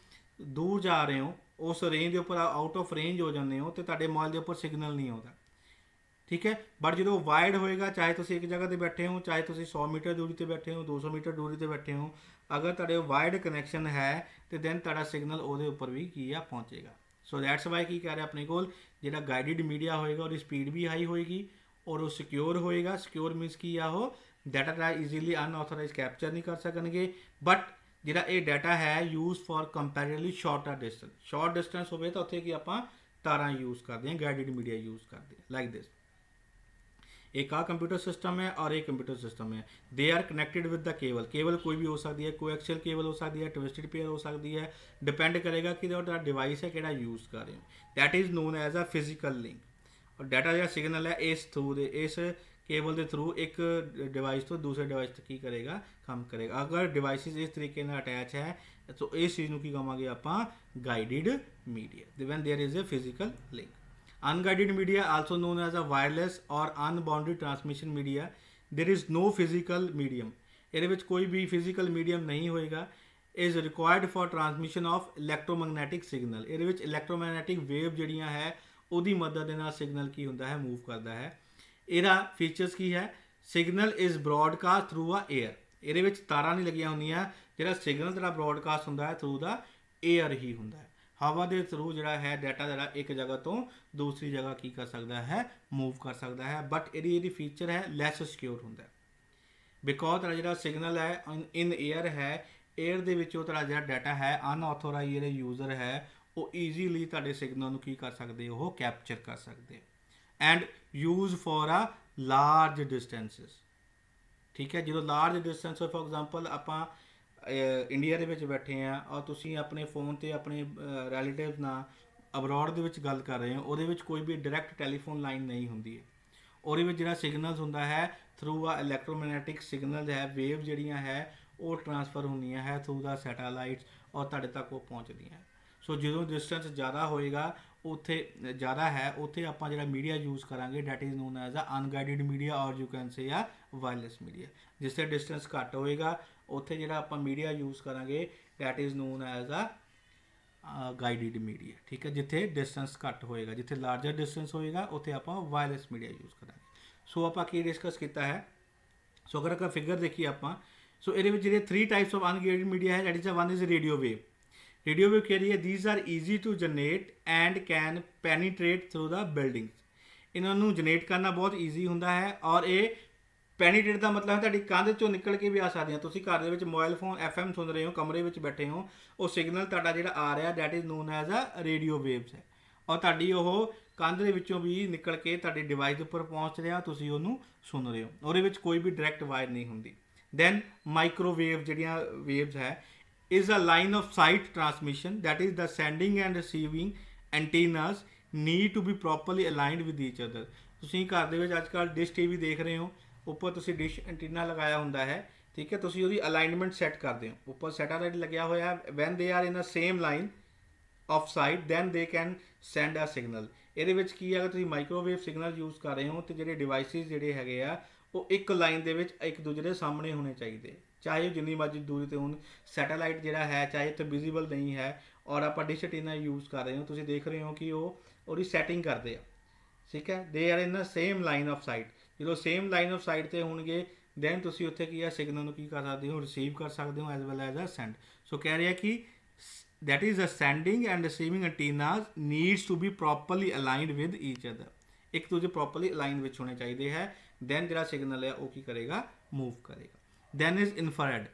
ਦੂਰ ਜਾ ਰਹੇ ਹੋ ਉਸ ਰੇਂਜ ਦੇ ਉੱਪਰ ਆਊਟ ਆਫ ਰੇਂਜ ਹੋ ਜਾਂਦੇ ਹੋ ਤੇ ਤੁਹਾਡੇ ਮੋਬਾਈਲ ਦੇ ਉੱਪਰ ਸਿਗਨਲ ਨਹੀਂ ਆਉਂਦਾ, ਠੀਕ ਹੈ। ਬਟ ਜਦੋਂ ਵਾਇਰਡ ਹੋਏਗਾ, ਚਾਹੇ ਤੁਸੀਂ ਇੱਕ ਜਗ੍ਹਾ ਤੇ ਬੈਠੇ ਹੋ, ਚਾਹੇ ਤੁਸੀਂ 100 ਮੀਟਰ ਦੂਰੀ ਤੇ ਬੈਠੇ ਹੋ, 200 ਮੀਟਰ ਦੂਰੀ ਤੇ ਬੈਠੇ ਹੋ, ਅਗਰ ਤੁਹਾਡੇ ਵਾਇਰਡ ਕਨੈਕਸ਼ਨ ਹੈ ਤੇ ਦੈਨ ਤੁਹਾਡਾ ਸਿਗਨਲ ਉਹਦੇ ਉੱਪਰ ਵੀ ਕੀ ਆ ਪਹੁੰਚੇਗਾ। ਸੋ ਦੈਟਸ ਵਾਈ ਕੀ ਕਹਿ ਰਿਹਾ ਆਪਣੇ ਕੋਲ ਜਿਹੜਾ ਗਾਈਡਡ ਮੀਡੀਆ ਹੋਏਗਾ ਉਹਦੀ ਸਪੀਡ ਵੀ ਹਾਈ ਹੋਏਗੀ ਔਰ ਉਹ ਸਿਕਿਉਰ ਹੋਏਗਾ। ਸਿਕਿਉਰ ਮੀਨਸ ਕੀ ਆ, ਉਹ ਡਾਟਾ ਦਾ ਈਜ਼ੀਲੀ ਅਨਆਥੋਰਾਈਜ਼ ਕੈਪਚਰ ਨਹੀਂ ਕਰ ਸਕਣਗੇ। ਬਟ ਜਿਹੜਾ ਇਹ ਡਾਟਾ ਹੈ use for comparatively shorter distance, short distance ਹੋਵੇ ਤਾਂ ਉੱਥੇ ਕੀ ਆਪਾਂ ਤਾਰਾਂ ਯੂਜ਼ ਕਰਦੇ ਹਾਂ, ਗਾਈਡਡ ਮੀਡੀਆ ਯੂਜ਼ ਕਰਦੇ ਹਾਂ, ਲਾਈਕ ਦਿਸ। एक आ कंप्यूटर सिस्टम है और एक कंप्यूटर सिस्टम है, they are connected with the cable. Cable कोई भी हो सकती है, कोएक्सियल केबल हो सकती है, ट्विस्टेड पेयर हो सकती है, डिपेंड करेगा कि जो डिवाइस है किहड़ा यूज़ कर रहे हो। That is known as a physical link. और डाटा जो सिग्नल है इस थ्रू दे इस केबल के थ्रू एक डिवाइस तो दूसरे डिवाइस तक की करेगा, काम करेगा। अगर डिवाइसिस इस तरीके से अटैच है तो इस चीज़ को की कहांगे आपां guided media, when there is a physical link. Unguided media also known as a wireless or unbounded transmission media, there is no physical medium। ਇਹਦੇ ਵਿੱਚ ਕੋਈ ਵੀ ਫਿਜ਼ੀਕਲ ਮੀਡੀਅਮ ਨਹੀਂ ਹੋਏਗਾ। is required for transmission of electromagnetic signal। ਇਹਦੇ ਵਿੱਚ electromagnetic wave ਜਿਹੜੀਆਂ ਹੈ ਉਹਦੀ ਮਦਦ ਦੇ ਨਾਲ ਸਿਗਨਲ ਕੀ ਹੁੰਦਾ ਹੈ, ਮੂਵ ਕਰਦਾ ਹੈ। ਇਹਦਾ ਫੀਚਰਸ ਕੀ ਹੈ, ਸਿਗਨਲ ਇਜ਼ ਬ੍ਰੌਡਕਾਸਟ ਥਰੂ ਆ 에ਅਰ। ਇਹਦੇ ਵਿੱਚ ਤਾਰਾਂ ਨਹੀਂ ਲੱਗੀਆਂ ਹੁੰਦੀਆਂ, ਜਿਹੜਾ ਸਿਗਨਲ ਜਿਹੜਾ ਬ੍ਰੌਡਕਾਸਟ ਹੁੰਦਾ ਹੈ ਥਰੂ ਦਾ 에ਅਰ ਹੀ ਹੁੰਦਾ ਹੈ। ਹਵਾ ਦੇ ਥਰੂ ਜਿਹੜਾ ਹੈ ਡਾਟਾ ਜਿਹੜਾ ਇੱਕ ਜਗ੍ਹਾ ਤੋਂ ਦੂਸਰੀ ਜਗ੍ਹਾ ਕੀ ਕਰ ਸਕਦਾ ਹੈ, ਮੂਵ ਕਰ ਸਕਦਾ ਹੈ। ਬਟ ਇਹਦੀ ਫੀਚਰ ਹੈ ਲੈਸ ਸਿਕਿਉਰ ਹੁੰਦਾ, ਬਿਕੋਜ਼ ਤੁਹਾਡਾ ਜਿਹੜਾ ਸਿਗਨਲ ਹੈ ਇਨ 에ਅਰ ਹੈ, 에ਅਰ ਦੇ ਵਿੱਚੋਂ ਤੁਹਾਡਾ ਜਿਹੜਾ ਡਾਟਾ ਹੈ ਅਨਆਥੋਰਾਈਜ਼ ਜਿਹੜੇ ਯੂਜ਼ਰ ਹੈ ਉਹ ਈਜ਼ੀਲੀ ਤੁਹਾਡੇ ਸਿਗਨਲ ਨੂੰ ਕੀ ਕਰ ਸਕਦੇ, ਉਹ ਕੈਪਚਰ ਕਰ ਸਕਦੇ। And use for a large distances, ਠੀਕ ਹੈ। ਜਦੋਂ ਲਾਰਜ ਡਿਸਟੈਂਸ ਫॉर ਐਗਜ਼ਾਮਪਲ ਆਪਾਂ ਇੰਡੀਆ ਦੇ ਵਿੱਚ ਬੈਠੇ ਆ ਔਰ ਤੁਸੀਂ ਆਪਣੇ ਫੋਨ 'ਤੇ ਆਪਣੇ ਰਿਲੇਟਿਵ ਨਾਲ ਅਬਰੋਡ ਦੇ ਵਿੱਚ ਗੱਲ ਕਰ ਰਹੇ ਹੋ, ਉਹਦੇ ਵਿੱਚ ਕੋਈ ਵੀ ਡਾਇਰੈਕਟ ਟੈਲੀਫੋਨ ਲਾਈਨ ਨਹੀਂ ਹੁੰਦੀ ਹੈ। ਉਹਦੇ ਵਿੱਚ ਜਿਹੜਾ ਸਿਗਨਲਸ ਹੁੰਦਾ ਹੈ ਥਰੂ ਆ ਇਲੈਕਟ੍ਰੋਮੈਗਨੈਟਿਕ ਸਿਗਨਲ ਹੈ, ਵੇਵ ਜਿਹੜੀਆਂ ਹੈ ਉਹ ਟਰਾਂਸਫਰ ਹੁੰਦੀਆਂ ਹੈ ਥਰੂ ਦਾ ਸੈਟੇਲਾਈਟਸ ਔਰ ਤੁਹਾਡੇ ਤੱਕ ਉਹ ਪਹੁੰਚਦੀਆਂ ਹੈ। ਸੋ ਜਦੋਂ ਡਿਸਟੈਂਸ ਜ਼ਿਆਦਾ ਹੋਏਗਾ, ਉੱਥੇ ਜ਼ਿਆਦਾ ਹੈ, ਉੱਥੇ ਆਪਾਂ ਜਿਹੜਾ ਮੀਡੀਆ ਯੂਜ਼ ਕਰਾਂਗੇ that is known as a unguided media or you can say a wireless media. ਜਿੱਥੇ ਡਿਸਟੈਂਸ ਘੱਟ ਹੋਏਗਾ ਉੱਥੇ ਜਿਹੜਾ ਆਪਾਂ ਮੀਡੀਆ ਯੂਜ਼ ਕਰਾਂਗੇ that is known as a guided media, ਠੀਕ ਹੈ। ਜਿੱਥੇ ਡਿਸਟੈਂਸ ਘੱਟ ਹੋਏਗਾ, ਜਿੱਥੇ ਲਾਰਜਰ ਡਿਸਟੈਂਸ ਹੋਏਗਾ ਉੱਥੇ ਆਪਾਂ ਵਾਇਰਲੈਸ ਮੀਡੀਆ ਯੂਜ਼ ਕਰਾਂਗੇ। ਸੋ ਆਪਾਂ ਕੀ ਡਿਸਕਸ ਕੀਤਾ ਹੈ, ਸੋ ਅਗਰ ਫਿਗਰ ਦੇਖੀਏ ਆਪਾਂ, ਸੋ ਇਹਦੇ ਵਿੱਚ ਜਿਹੜੇ 3 ਟਾਈਪਸ ਆਫ ਅਨਗਾਈਡਡ ਮੀਡੀਆ ਹੈ, that is one is radio wave. Radio wave कह रही है these are easy to generate and can penetrate through the buildings. इन्होंने जनरेट करना बहुत ईजी होंदा है और ये ਪੈਨੀਟ੍ਰੇਟ ਦਾ ਮਤਲਬ ਹੈ ਤੁਹਾਡੀ ਕੰਧ ਚੋਂ ਨਿਕਲ ਕੇ ਵੀ ਆ ਸਕਦੀਆਂ। ਤੁਸੀਂ ਘਰ ਦੇ ਵਿੱਚ ਮੋਬਾਈਲ ਫੋਨ FM ਸੁਣ ਰਹੇ ਹੋ, ਕਮਰੇ ਵਿੱਚ ਬੈਠੇ ਹੋ, ਉਹ ਸਿਗਨਲ ਤੁਹਾਡਾ ਜਿਹੜਾ ਆ ਰਿਹਾ that is known as a radio waves ਹੈ, ਔਰ ਤੁਹਾਡੀ ਉਹ ਕੰਧ ਦੇ ਵਿੱਚੋਂ ਵੀ ਨਿਕਲ ਕੇ ਤੁਹਾਡੀ ਡਿਵਾਈਸ ਦੇ ਉੱਪਰ ਪਹੁੰਚ ਰਿਹਾ, ਤੁਸੀਂ ਉਹਨੂੰ ਸੁਣ ਰਹੇ ਹੋ। ਉਹਦੇ ਵਿੱਚ ਕੋਈ ਵੀ ਡਾਇਰੈਕਟ ਵਾਇਰ ਨਹੀਂ ਹੁੰਦੀ। ਦੈਨ ਮਾਈਕ੍ਰੋਵੇਵ ਜਿਹੜੀਆਂ ਵੇਵਸ ਹੈ is a line of sight transmission, that is the sending and receiving antennas need to be properly aligned with each other। ਤੁਸੀਂ ਘਰ ਦੇ ਵਿੱਚ ਅੱਜ ਕੱਲ੍ਹ ਡਿਸ਼ ਟੀਵੀ ਦੇਖ ਰਹੇ ਹੋ, ਉੱਪਰ ਤੁਸੀਂ ਡਿਸ਼ ਐਂਟੀਨਾ ਲਗਾਇਆ ਹੁੰਦਾ ਹੈ, ਠੀਕ ਹੈ, ਤੁਸੀਂ ਉਹਦੀ ਅਲਾਈਨਮੈਂਟ ਸੈੱਟ ਕਰਦੇ ਹੋ, ਉੱਪਰ ਸੈਟੇਲਾਈਟ ਲੱਗਿਆ ਹੋਇਆ, when they are in a same line of sight then they can send a signal. ਇਹਦੇ ਵਿੱਚ ਕੀ ਹੈ, ਅਗਰ ਤੁਸੀਂ ਮਾਈਕ੍ਰੋਵੇਵ ਸਿਗਨਲ ਯੂਜ਼ ਕਰ ਰਹੇ ਹੋ ਤੇ ਜਿਹੜੇ ਡਿਵਾਈਸਿਸ ਜਿਹੜੇ ਹੈਗੇ ਆ ਉਹ ਇੱਕ ਲਾਈਨ ਦੇ ਵਿੱਚ ਇੱਕ ਦੂਜੇ ਦੇ ਸਾਹਮਣੇ ਹੋਣੇ ਚਾਹੀਦੇ, ਚਾਹੇ ਉਹ ਜਿੰਨੀ ਮਰਜ਼ੀ ਦੂਰੀ ਤੇ ਹੋਣ। ਸੈਟੇਲਾਈਟ ਜਿਹੜਾ ਹੈ ਚਾਹੇ ਇੱਥੇ ਵਿਜ਼ੀਬਲ ਨਹੀਂ ਹੈ ਔਰ ਆਪਾਂ ਡਿਸ਼ ਐਂਟੀਨਾ ਯੂਜ਼ ਕਰ ਰਹੇ ਹੋ, ਤੁਸੀਂ ਦੇਖ ਰਹੇ ਹੋ ਕਿ ਉਹ ਉਹਦੀ ਸੈਟਿੰਗ ਕਰਦੇ ਆ, ਠੀਕ ਹੈ, ਦੇ are in the same line of site. ਜਦੋਂ ਸੇਮ ਲਾਈਨ ਆਫ ਸਾਈਟ ਤੇ ਹੋਣਗੇ ਦੈਨ ਤੁਸੀਂ ਉੱਥੇ ਕੀ ਹੈ ਸਿਗਨਲ ਨੂੰ ਕੀ ਕਰ ਸਕਦੇ ਹੋ, ਰਿਸੀਵ ਕਰ ਸਕਦੇ ਹੋ as well as a send. So ਕਹਿ ਰਿਹਾ ਕਿ that is the sending and receiving antennas needs to be properly aligned with each other। ਇੱਕ ਦੂਜੇ properly align ਵਿੱਚ ਹੋਣੇ ਚਾਹੀਦੇ ਹੈ, then ਜਿਹੜਾ ਸਿਗਨਲ ਹੈ ਉਹ ਕੀ ਕਰੇਗਾ, ਮੂਵ ਕਰੇਗਾ। then is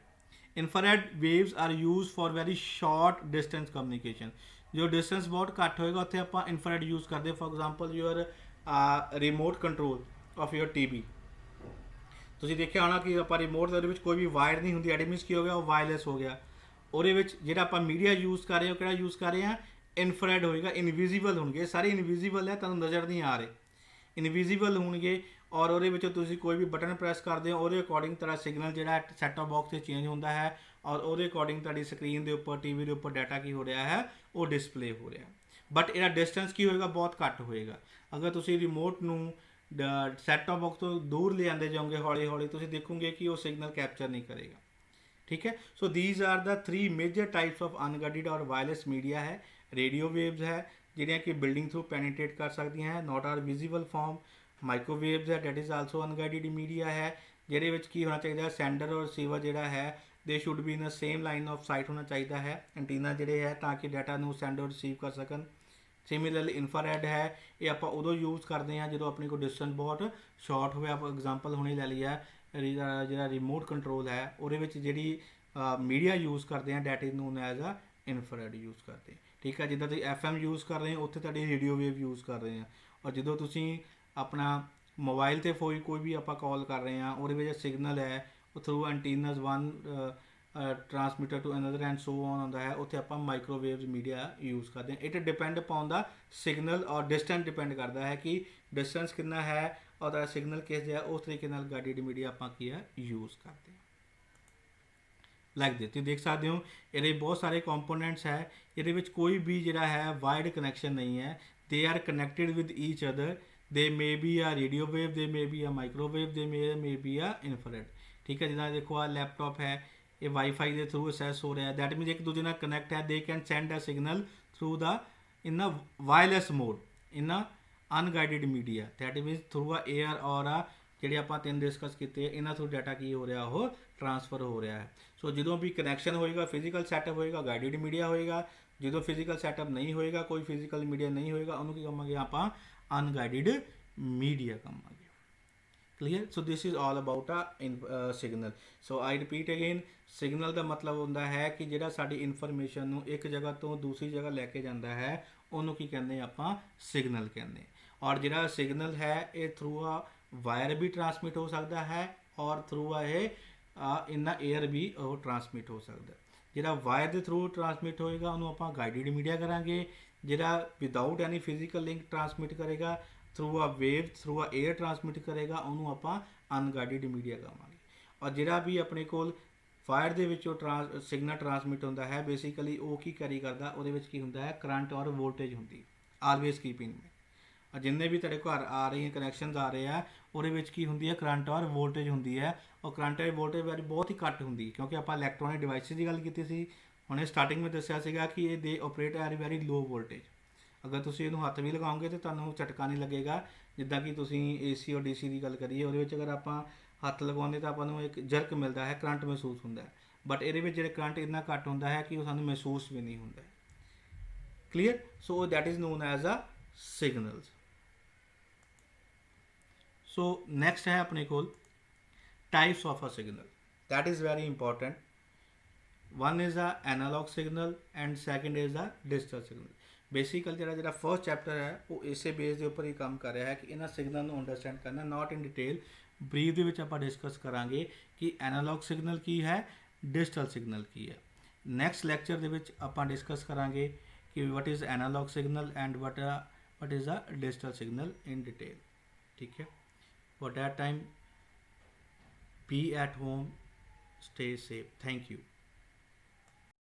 infrared waves are used for very short distance communication। ਜੋ distance ਬਹੁਤ ਘੱਟ ਹੋਏਗਾ ਉੱਥੇ ਆਪਾਂ infrared use ਕਰਦੇ। for example your remote control of your TV, ਤੁਸੀਂ ਦੇਖਿਆ ਹੋਣਾ ਕਿ ਆਪਾਂ ਰਿਮੋਟ ਦੇ ਵਿੱਚ ਕੋਈ ਵੀ ਵਾਇਰ ਨਹੀਂ ਹੁੰਦੀ, ਐਡਮਿਸ ਕੀ ਹੋ ਗਿਆ, ਉਹ ਵਾਇਰਲੈਸ ਹੋ ਗਿਆ। ਉਹਦੇ ਵਿੱਚ ਜਿਹੜਾ ਆਪਾਂ ਮੀਡੀਆ ਯੂਜ਼ ਕਰ ਰਹੇ ਹਾਂ ਉਹ ਕਿਹੜਾ ਯੂਜ਼ ਕਰ ਰਹੇ ਹਾਂ, ਇਨਫਰਾਰੈਡ ਹੋਏਗਾ, ਇਨਵਿਜ਼ੀਬਲ ਹੋਣਗੇ, ਸਾਰੇ ਇਨਵਿਜ਼ੀਬਲ ਹੈ, ਤੁਹਾਨੂੰ ਨਜ਼ਰ ਨਹੀਂ ਆ ਰਹੇ, ਇਨਵਿਜ਼ੀਬਲ ਹੋਣਗੇ। ਔਰ ਉਹਦੇ ਵਿੱਚ ਤੁਸੀਂ ਕੋਈ ਵੀ ਬਟਨ ਪ੍ਰੈਸ ਕਰਦੇ ਹੋ ਉਹਦੇ ਅਕੋਰਡਿੰਗ ਤੁਹਾਡਾ ਸਿਗਨਲ ਜਿਹੜਾ ਸੈੱਟ ਟੌਪ ਬਾਕਸ 'ਤੇ ਚੇਂਜ ਹੁੰਦਾ ਹੈ, ਔਰ ਉਹਦੇ ਅਕੋਰਡਿੰਗ ਤੁਹਾਡੀ ਸਕਰੀਨ ਦੇ ਉੱਪਰ ਟੀਵੀ ਦੇ ਉੱਪਰ ਡਾਟਾ ਕੀ ਹੋ ਰਿਹਾ ਹੈ, ਉਹ ਡਿਸਪਲੇ ਹੋ ਰਿਹਾ। ਬਟ ਇਹਦਾ ਡਿਸਟੈਂਸ ਕੀ ਹੋਏਗਾ, ਬਹੁਤ ਘੱਟ ਹੋਏਗਾ। ਅਗਰ ਤੁਸੀਂ ਰਿਮੋਟ ਨੂੰ ਸੈੱਟ ਟੌਪ ਬਾਕਸ ਤੋਂ ਦੂਰ ਲਿਆਉਂਦੇ ਜਾਓਗੇ ਹੌਲੀ ਹੌਲੀ, ਤੁਸੀਂ ਦੇਖੋਗੇ ਕਿ ਉਹ ਸਿਗਨਲ ਕੈਪਚਰ ਨਹੀਂ ਕਰੇਗਾ, ਠੀਕ ਹੈ। So these are the 3 major types of unguided or wireless media ਹੈ। ਰੇਡੀਓ ਵੇਵਸ ਹੈ ਜਿਹੜੀਆਂ ਕਿ ਬਿਲਡਿੰਗ ਥਰੂ ਪੈਨੀਟ੍ਰੇਟ ਕਰ ਸਕਦੀਆਂ ਹੈ, not are visible form. Microwaves ਹੈ that is also unguided media ਹੈ, ਜਿਹਦੇ ਵਿੱਚ ਕੀ ਹੋਣਾ ਚਾਹੀਦਾ, ਸੈਂਡਰ ਔਰ ਰਿਸੀਵਰ ਜਿਹੜਾ ਹੈ they should be in a same line of sight ਹੋਣਾ ਚਾਹੀਦਾ ਹੈ, ਐਂਟੀਨਾ ਜਿਹੜੇ ਹੈ ਤਾਂ ਕਿ ਡਾਟਾ ਨੂੰ ਸੈਂਡ ਔਰ ਰਿਸੀਵ ਕਰ ਸਕਣ। ਸਿਮਿਲਰਲੀ ਇਨਫਰਾਰੈਡ ਹੈ, ਇਹ ਆਪਾਂ ਉਦੋਂ ਯੂਜ਼ ਕਰਦੇ ਹਾਂ ਜਦੋਂ ਆਪਣੇ ਕੋਲ ਡਿਸਟੈਂਸ ਬਹੁਤ ਸ਼ਾਰਟ ਹੋਵੇ। ਆਪਾਂ ਐਗਜ਼ਾਮਪਲ ਹੁਣੇ ਲੈ ਲਈ ਹੈ, ਜਿਹੜਾ ਰਿਮੋਟ ਕੰਟਰੋਲ ਹੈ ਉਹਦੇ ਵਿੱਚ ਜਿਹੜੀ ਮੀਡੀਆ ਯੂਜ਼ ਕਰਦੇ ਆ that is known as a infrared use ਕਰਦੇ, ਠੀਕ ਹੈ। ਜਿੱਦਾਂ ਤੁਸੀਂ FM ਯੂਜ਼ ਕਰ ਰਹੇ ਹੋ ਉੱਥੇ ਤੁਹਾਡੀ ਰੇਡੀਓ ਵੇਵ ਯੂਜ਼ ਕਰ ਰਹੇ ਆ, ਔਰ ਜਦੋਂ ਤੁਸੀਂ ਆਪਣਾ ਮੋਬਾਈਲ 'ਤੇ ਕੋਈ ਵੀ ਆਪਾਂ ਕਾਲ ਕਰ ਰਹੇ ਹਾਂ ਉਹਦੇ ਵਿੱਚ ਸਿਗਨਲ ਹੈ ਉਹ through antennas one transmitter to another and so on ਹੁੰਦਾ ਹੈ, ਉੱਥੇ ਆਪਾਂ ਮਾਈਕ੍ਰੋਵੇਵ ਮੀਡੀਆ ਯੂਜ਼ ਕਰਦੇ ਹਾਂ। It depend upon the signal or distance depend ਕਰਦਾ ਹੈ ਕਿ ਡਿਸਟੈਂਸ ਕਿੰਨਾ ਹੈ ਔਰ ਦਾ ਸਿਗਨਲ ਕਿਸ ਜਿਹਾ, ਉਸ ਤਰੀਕੇ ਨਾਲ ਗਾਈਡਡ ਮੀਡੀਆ ਆਪਾਂ ਕੀ ਹੈ ਯੂਜ਼ ਕਰਦੇ ਹਾਂ। ਲਾਈਕ ਦਿਸ ਤੁਸੀਂ ਦੇਖ ਸਕਦੇ ਹੋ ਇਹਦੇ ਬਹੁਤ ਸਾਰੇ ਕੰਪੋਨੈਂਟਸ ਹੈ, ਇਹਦੇ ਵਿੱਚ ਕੋਈ ਵੀ ਜਿਹੜਾ ਹੈ ਵਾਇਰਡ ਕਨੈਕਸ਼ਨ ਨਹੀਂ ਹੈ, they are connected with each other. ਦੇ ਮੇ ਬੀ ਆ ਰੇਡੀਓ ਵੇਵ, ਦੇ ਮੇ ਬੀ ਆ ਮਾਈਕ੍ਰੋਵੇਵ, ਦੇ ਮੇ ਬੀ ਆ ਇਨਫਰਾਰੈਡ, ਠੀਕ ਹੈ। ਜਿੱਦਾਂ ਦੇਖੋ ਆ ਲੈਪਟਾਪ ਹੈ, ਇਹ ਵਾਈਫਾਈ ਦੇ ਥਰੂ ਅਸੈਸ ਹੋ ਰਿਹਾ, ਦੈਟ ਮੀਨਸ ਇੱਕ ਦੂਜੇ ਨਾਲ ਕਨੈਕਟ ਹੈ, they can send a signal through the in a wireless mode in a unguided media, that means through a air or a ਜਿਹੜੇ ਆਪਾਂ ਤਿੰਨ ਡਿਸਕਸ ਕੀਤੇ ਇਹਨਾਂ ਥਰੂ ਡਾਟਾ ਕੀ ਹੋ ਰਿਹਾ, ਉਹ ਟ੍ਰਾਂਸਫਰ ਹੋ ਰਿਹਾ ਹੈ। ਸੋ ਜਦੋਂ ਵੀ ਕਨੈਕਸ਼ਨ ਹੋਏਗਾ ਫਿਜ਼ੀਕਲ ਸੈਟਅਪ ਹੋਏਗਾ ਗਾਈਡਡ ਮੀਡੀਆ ਹੋਏਗਾ, ਜਦੋਂ ਫਿਜ਼ੀਕਲ ਸੈਟਅਪ ਨਹੀਂ ਹੋਏਗਾ ਕੋਈ ਫਿਜ਼ੀਕਲ ਮੀਡੀਆ ਨਹੀਂ ਹੋਏਗਾ ਉਹਨੂੰ ਕੀ ਕਹਾਂਗੇ ਆਪਾਂ ਅਨਗਾਈਡਡ ਮੀਡੀਆ ਕਹਾਂਗੇ। clear, so this is all about a signal। so I repeat again, signal ਦਾ ਮਤਲਬ ਹੁੰਦਾ ਹੈ ਕਿ ਜਿਹੜਾ ਸਾਡੀ ਇਨਫੋਰਮੇਸ਼ਨ ਨੂੰ ਇੱਕ ਜਗ੍ਹਾ ਤੋਂ ਦੂਸਰੀ ਜਗ੍ਹਾ ਲੈ ਕੇ ਜਾਂਦਾ ਹੈ ਉਹਨੂੰ ਕੀ ਕਹਿੰਦੇ ਆਪਾਂ ਸਿਗਨਲ ਕਹਿੰਦੇ। ਔਰ ਜਿਹੜਾ ਸਿਗਨਲ ਹੈ ਇਹ ਥਰੂ ਆ ਵਾਇਰ ਵੀ ਟਰਾਂਸਮਿਟ ਹੋ ਸਕਦਾ ਹੈ ਔਰ ਥਰੂ ਆ ਇਹ ਇਨ ਏਅਰ ਵੀ ਉਹ ਟਰਾਂਸਮਿਟ ਹੋ ਸਕਦਾ। ਜਿਹੜਾ ਵਾਇਰ ਦੇ ਥਰੂ ਟਰਾਂਸਮਿਟ ਹੋਏਗਾ ਉਹਨੂੰ ਆਪਾਂ ਗਾਈਡਡ ਮੀਡੀਆ ਕਰਾਂਗੇ, ਜਿਹੜਾ ਵਿਦਾਊਟ ਐਨੀ ਫਿਜ਼ੀਕਲ ਲਿੰਕ ਟਰਾਂਸਮਿਟ ਕਰੇਗਾ ਥਰੂ ਆ wave through a air transmit ਕਰੇਗਾ ਉਹਨੂੰ ਆਪਾਂ ਅਨਗਾਈਡਡ ਮੀਡੀਆ ਕਹਾਂਗੇ। ਔਰ ਜਿਹੜਾ ਵੀ ਆਪਣੇ ਕੋਲ ਵਾਇਰ ਦੇ ਵਿੱਚੋਂ ਸਿਗਨਲ ਟਰਾਂਸਮਿਟ ਹੁੰਦਾ ਹੈ ਬੇਸਿਕਲੀ ਉਹ ਕੀ ਕੈਰੀ ਕਰਦਾ, ਉਹਦੇ ਵਿੱਚ ਕੀ ਹੁੰਦਾ ਹੈ ਕਰੰਟ ਔਰ ਵੋਲਟੇਜ ਹੁੰਦੀ, ਆਲਵੇਜ਼ ਕੀਪ ਇਨ ਮਾਈਂਡ। ਜਿੰਨੇ ਵੀ ਤੁਹਾਡੇ ਘਰ ਆ ਰਹੀਆਂ ਕਨੈਕਸ਼ਨਸ ਆ ਰਹੇ ਆ ਉਹਦੇ ਵਿੱਚ ਕੀ ਹੁੰਦੀ ਹੈ ਕਰੰਟ ਔਰ ਵੋਲਟੇਜ ਹੁੰਦੀ ਹੈ, ਔਰ ਕਰੰਟ ਔਰ ਵੋਲਟੇਜ ਵੈਰੀ ਬਹੁਤ ਹੀ ਘੱਟ ਹੁੰਦੀ ਕਿਉਂਕਿ ਆਪਾਂ ਇਲੈਕਟ੍ਰੋਨਿਕ ਡਿਵਾਈਸਿਸ ਦੀ ਗੱਲ ਕੀਤੀ ਸੀ ਹੁਣੇ ਸਟਾਰਟਿੰਗ ਵਿੱਚ ਦੱਸਿਆ ਸੀਗਾ ਕਿ ਇਹ they operate at very low voltage. ਅਗਰ ਤੁਸੀਂ ਇਹਨੂੰ ਹੱਥ ਵੀ ਲਗਾਓਗੇ ਤਾਂ ਤੁਹਾਨੂੰ ਝਟਕਾ ਨਹੀਂ ਲੱਗੇਗਾ, ਜਿੱਦਾਂ ਕਿ ਤੁਸੀਂ AC ਔਰ DC ਦੀ ਗੱਲ ਕਰੀਏ ਉਹਦੇ ਵਿੱਚ ਅਗਰ ਆਪਾਂ ਹੱਥ ਲਗਾਉਂਦੇ ਤਾਂ ਆਪਾਂ ਨੂੰ ਇੱਕ ਜਰਕ ਮਿਲਦਾ ਹੈ, ਕਰੰਟ ਮਹਿਸੂਸ ਹੁੰਦਾ ਹੈ, ਬਟ ਇਹਦੇ ਵਿੱਚ ਜਿਹੜੇ ਕਰੰਟ ਇੰਨਾ ਘੱਟ ਹੁੰਦਾ ਹੈ ਕਿ ਉਹ ਸਾਨੂੰ ਮਹਿਸੂਸ ਵੀ ਨਹੀਂ ਹੁੰਦਾ। Clear, so that is known as a signals. So next ਹੈ ਆਪਣੇ ਕੋਲ types of a signal. That is very important. One is a analog signal and second is a digital signal. ਬੇਸਿਕਲ ਜਿਹੜਾ ਫਰਸਟ ਚੈਪਟਰ ਹੈ ਉਹ ਇਸੇ base ਦੇ ਉੱਪਰ ਹੀ ਕੰਮ ਕਰ ਰਿਹਾ ਹੈ ਕਿ ਇਹਨਾਂ ਸਿਗਨਲ ਨੂੰ ਅੰਡਰਸਟੈਂਡ ਕਰਨਾ, ਨਾਟ ਇਨ ਡਿਟੇਲ। ਬਰੀਫ ਦੇ ਵਿੱਚ ਆਪਾਂ ਡਿਸਕਸ ਕਰਾਂਗੇ ਕਿ ਐਨਾਲੌਗ ਸਿਗਨਲ ਕੀ ਹੈ, ਡਿਜੀਟਲ ਸਿਗਨਲ ਕੀ ਹੈ। ਨੈਕਸਟ ਲੈਕਚਰ ਦੇ ਵਿੱਚ ਆਪਾਂ ਡਿਸਕਸ ਕਰਾਂਗੇ ਕਿ what is analogue signal and what is a digital signal in detail. ਠੀਕ ਹੈ, for that time be at home, stay safe. Thank you.